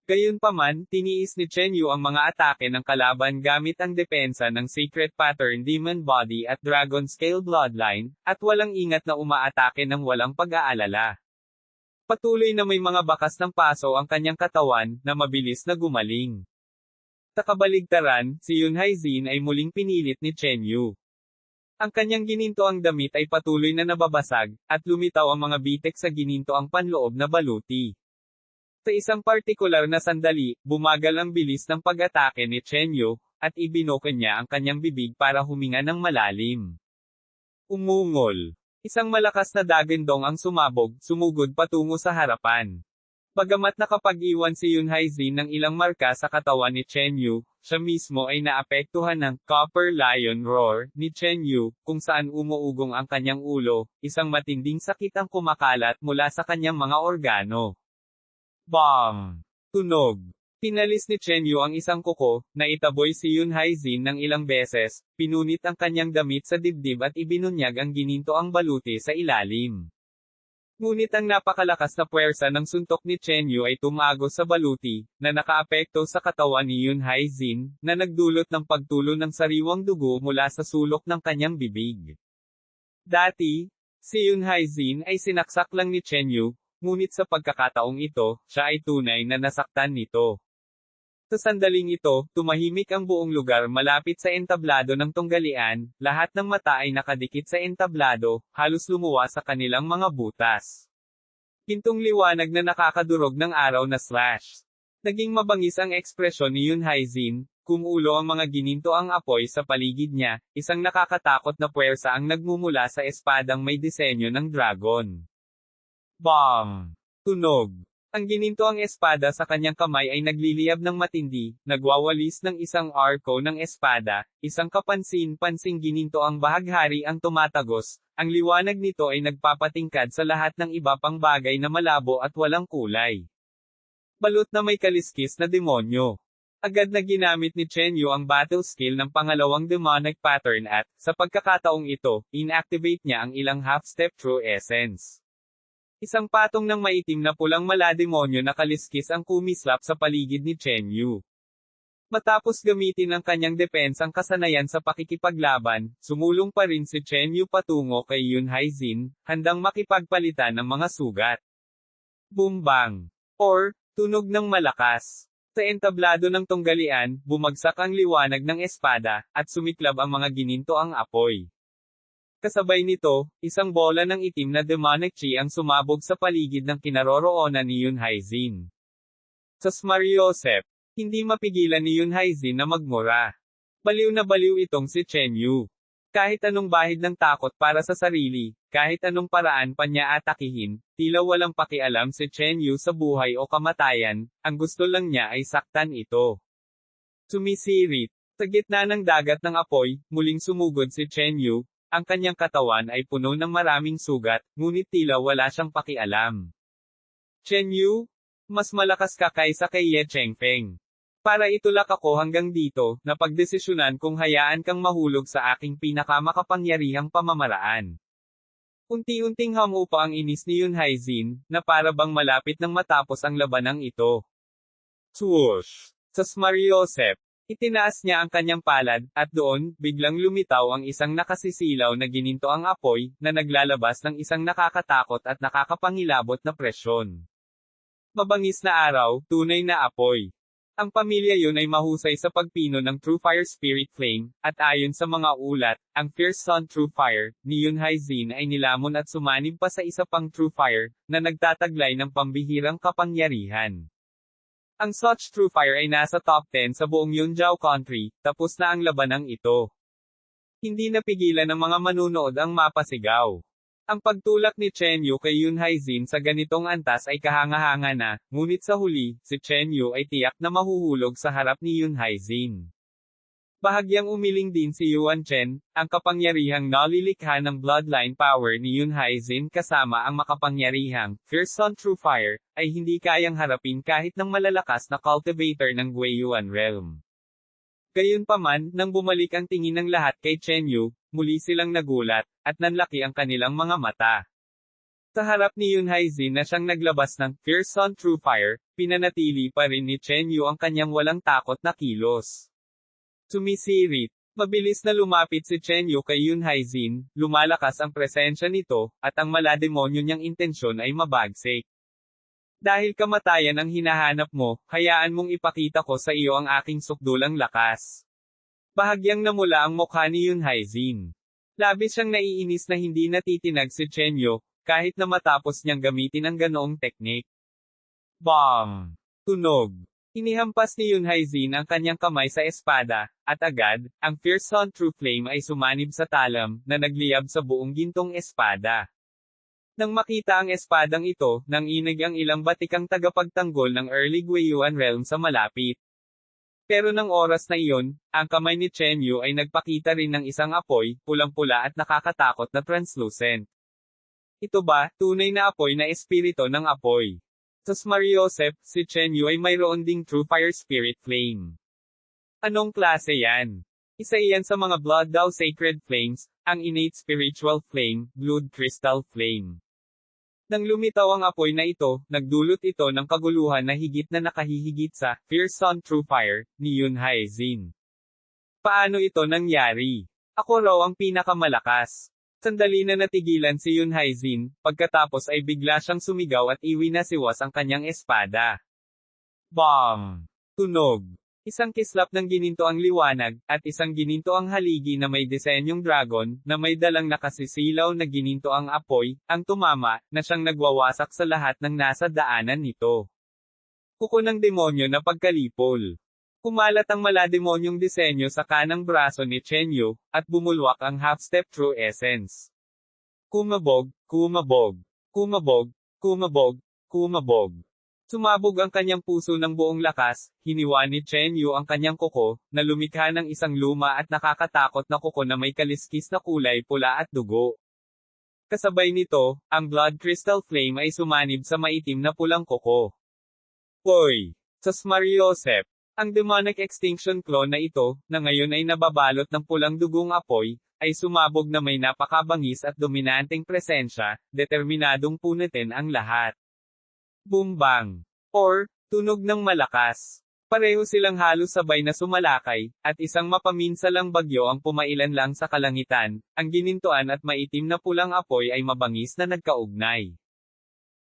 Gayunpaman, tiniis ni Chen Yu ang mga atake ng kalaban gamit ang depensa ng Sacred Pattern Demon Body at Dragon Scale Bloodline, at walang ingat na umaatake ng walang pag-aalala. Patuloy na may mga bakas ng paso ang kanyang katawan, na mabilis na gumaling. Sa kabaligtaran, si Yun Haizin ay muling pinilit ni Chen Yu. Ang kanyang ginintoang damit ay patuloy na nababasag, at lumitaw ang mga bitek sa ginintoang panloob na baluti. Sa isang partikular na sandali, bumagal ang bilis ng pag-atake ni Chen Yu, at ibinoken niya ang kanyang bibig para huminga ng malalim. Umungol. Isang malakas na dagandong ang sumabog, sumugod patungo sa harapan. Bagamat nakapag-iwan si Yun Haizin ng ilang marka sa katawan ni Chen Yu, siya mismo ay naapektuhan ng Copper Lion Roar ni Chen Yu, kung saan umuugong ang kanyang ulo, isang matinding sakit ang kumakalat mula sa kanyang mga organo. Bang! Tunog. Pinalis ni Chen Yu ang isang kuko, na itaboy si Yun Haizin ng ilang beses, pinunit ang kanyang damit sa dibdib at ibinunyag ang ginintoang baluti sa ilalim. Ngunit ang napakalakas na puwersa ng suntok ni Chen Yu ay tumagos sa baluti, na nakaapekto sa katawan ni Yun Haizin, na nagdulot ng pagtulo ng sariwang dugo mula sa sulok ng kanyang bibig. Dati, si Yun Haizin ay sinaksak lang ni Chen Yu, ngunit sa pagkakataong ito, siya ay tunay na nasaktan nito. Sa sandaling ito, tumahimik ang buong lugar malapit sa entablado ng tunggalian, lahat ng mata ay nakadikit sa entablado, halos lumuwa sa kanilang mga butas. Pintong liwanag na nakakadurog ng araw na slash. Naging mabangis ang ekspresyon ni Yun Haizin, kumulo ang mga ginintoang apoy sa paligid niya, isang nakakatakot na puwersa ang nagmumula sa espadang may disenyo ng dragon. Bang! Tunog. Ang ginintoang espada sa kanyang kamay ay nagliliyab ng matindi, nagwawalis ng isang arko ng espada, isang kapansin-pansing ginintoang bahaghari ang tumatagos, ang liwanag nito ay nagpapatingkad sa lahat ng iba pang bagay na malabo at walang kulay. Balot na may kaliskis na demonyo. Agad na ginamit ni Chen Yu ang battle skill ng pangalawang demonic pattern at, sa pagkakataong ito, inactivate niya ang ilang half-step true essence. Isang patong ng maitim na pulang malademonyo na kaliskis ang kumislap sa paligid ni Chen Yu. Matapos gamitin ang kanyang depensang kasanayan sa pakikipaglaban, sumulong pa rin si Chen Yu patungo kay Yun Haizin, handang makipagpalitan ng mga sugat. Bumbang! Or, tunog ng malakas. Sa entablado ng tunggalian, bumagsak ang liwanag ng espada, at sumiklab ang mga ginintoang apoy. Kasabay nito, isang bola ng itim na demonic chi ang sumabog sa paligid ng kinaroroonan ni Yun Haizin. Sa Smariosep, hindi mapigilan ni Yun Haizin na magmura. Baliw na baliw itong si Chen Yu. Kahit anong bahid ng takot para sa sarili, kahit anong paraan pa niya atakihin, tila walang pakialam si Chen Yu sa buhay o kamatayan, ang gusto lang niya ay saktan ito. Sumisirit. Sa gitna ng dagat ng apoy, muling sumugod si Chen Yu. Ang kanyang katawan ay puno ng maraming sugat, ngunit tila wala siyang pakialam. Chen Yu, mas malakas ka kaysa kay Ye Chengfeng. Para itulak ako hanggang dito, napagdesisyonan kong hayaan kang mahulog sa aking pinakamakapangyarihang pamamaraan. Unti-unting hamupa ang inis ni Yun Haizin, na para bang malapit nang matapos ang labanang ito. Swoosh! Sa Smariosep, itinaas niya ang kanyang palad, at doon, biglang lumitaw ang isang nakasisilaw na ginintoang apoy, na naglalabas ng isang nakakatakot at nakakapangilabot na presyon. Mabangis na araw, tunay na apoy. Ang pamilya yun ay mahusay sa pagpino ng True Fire Spirit Flame, at ayon sa mga ulat, ang Fierce Sun True Fire, ni Yun Haizin ay nilamon at sumanib pa sa isa pang True Fire, na nagtataglay ng pambihirang kapangyarihan. Ang such True Fire ay nasa top 10 sa buong Yunjiao country, tapos na ang labanang ito. Hindi napigilan ng mga manunood ang mapasigaw. Ang pagtulak ni Chen Yu kay Yun Haizin sa ganitong antas ay kahanga-hanga na, ngunit sa huli, si Chen Yu ay tiyak na mahuhulog sa harap ni Yun Haizin. Bahagyang umiling din si Yuan Chen, ang kapangyarihang nalilikha ng bloodline power ni Yun Haizin kasama ang makapangyarihang Fierce Sun True Fire, ay hindi kayang harapin kahit ng malalakas na cultivator ng Guiyuan Realm. Gayunpaman, nang bumalik ang tingin ng lahat kay Chen Yu, muli silang nagulat, at nanlaki ang kanilang mga mata. Sa harap ni Yun Haizin na siyang naglabas ng Fierce Sun True Fire, pinanatili pa rin ni Chen Yu ang kanyang walang takot na kilos. Sumisirit. Mabilis na lumapit si Chen Yu kay Yun Haizin, lumalakas ang presensya nito, at ang malademonyo niyang intensyon ay mabagsik. Dahil kamatayan ang hinahanap mo, hayaan mong ipakita ko sa iyo ang aking sukdulang lakas. Bahagyang namula ang mukha ni Yun Haizin. Labis siyang naiinis na hindi natitinag si Chen Yu, kahit na matapos niyang gamitin ang ganoong teknik. Bam! Tunog. Inihampas ni Yun Haizin ang kanyang kamay sa espada, at agad, ang Fierce Sun True Flame ay sumanib sa talam, na nagliyab sa buong gintong espada. Nang makita ang espadang ito, nanginig ang ilang batikang tagapagtanggol ng Early Guiyuan Realm sa malapit. Pero ng oras na iyon, ang kamay ni Chen Yu ay nagpakita rin ng isang apoy, pulang-pula at nakakatakot na translucent. Ito ba, tunay na apoy na espirito ng apoy? Sa Smariosep, si Chen Yu ay mayroon ding True Fire Spirit Flame. Anong klase yan? Isa iyan sa mga Blood Dao Sacred Flames, ang Innate Spiritual Flame, Blood Crystal Flame. Nang lumitaw ang apoy na ito, nagdulot ito ng kaguluhan na higit na nakahihigit sa Fierce Sun True Fire ni Yun Haizin. Paano ito nangyari? Ako raw ang pinakamalakas. Sandali na natigilan si Yun Haizin, pagkatapos ay bigla siyang sumigaw at iwinasiwas ang kanyang espada. Bam! Tunog. Isang kislap ng gininto ang liwanag, at isang gininto ang haligi na may disenyong dragon, na may dalang nakasisilaw na gininto ang apoy, ang tumama, na siyang nagwawasak sa lahat ng nasa daanan nito. Kuko ng demonyo na pagkalipol. Kumalat ang malademonyong disenyo sa kanang braso ni Chen Yu, at bumulwak ang half-step True Essence. Kumabog, kumabog, kumabog, kumabog, kumabog. Sumabog ang kanyang puso ng buong lakas, hiniwa ni Chen Yu ang kanyang kuko, na lumikha ng isang luma at nakakatakot na kuko na may kaliskis na kulay pula at dugo. Kasabay nito, ang Blood Crystal Flame ay sumanib sa maitim na pulang kuko. Hoy! Sa Smariosep! Ang demonic extinction claw na ito, na ngayon ay nababalot ng pulang dugong apoy, ay sumabog na may napakabangis at dominanteng presensya, determinadong punutin ang lahat. Bumbang! Or, tunog ng malakas. Pareho silang halos sabay na sumalakay, at isang mapaminsalang bagyo ang pumailan lang sa kalangitan, ang ginintuan at maitim na pulang apoy ay mabangis na nagkaugnay.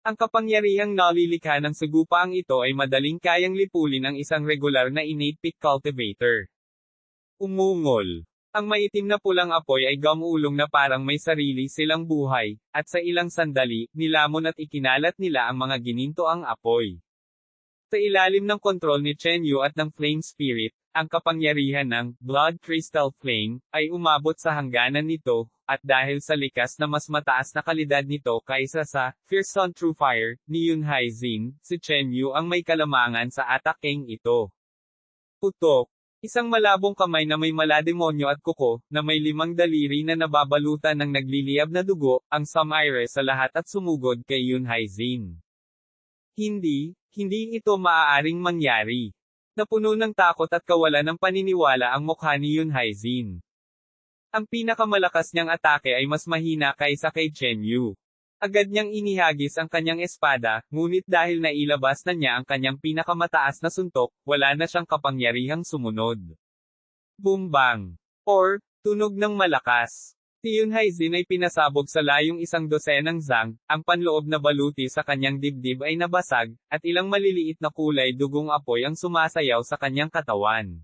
Ang kapangyarihang nalilikha ng sagupaang ito ay madaling kayang lipulin ang isang regular na innate pit cultivator. Umungol. Ang maitim na pulang apoy ay gamulong na parang may sarili silang buhay, at sa ilang sandali, nilamon at ikinalat nila ang mga ginintoang apoy. Sa ilalim ng kontrol ni Chen Yu at ng Flame Spirit, ang kapangyarihan ng Blood Crystal Flame ay umabot sa hangganan nito, at dahil sa likas na mas mataas na kalidad nito kaysa sa Fierce Sun True Fire ni Yun Haizin, si Chen Yu ang may kalamangan sa ataking ito. Putok. Isang malabong kamay na may malademonyo at kuko, na may 5 daliri na nababalutan ng nagliliyab na dugo, ang sumire sa lahat at sumugod kay Yun Haizin. Hindi ito maaaring mangyari. Napuno ng takot at kawalan ng paniniwala ang mukha ni Yun Haizin. Ang pinakamalakas niyang atake ay mas mahina kaysa kay Chen Yu. Agad niyang inihagis ang kanyang espada, ngunit dahil nailabas na niya ang kanyang pinakamataas na suntok, wala na siyang kapangyarihang sumunod. Bumbang! Or, tunog ng malakas. Si Yun Haizin ay pinasabog sa layong 12 zang, ang panloob na baluti sa kanyang dibdib ay nabasag, at ilang maliliit na kulay dugong apoy ang sumasayaw sa kanyang katawan.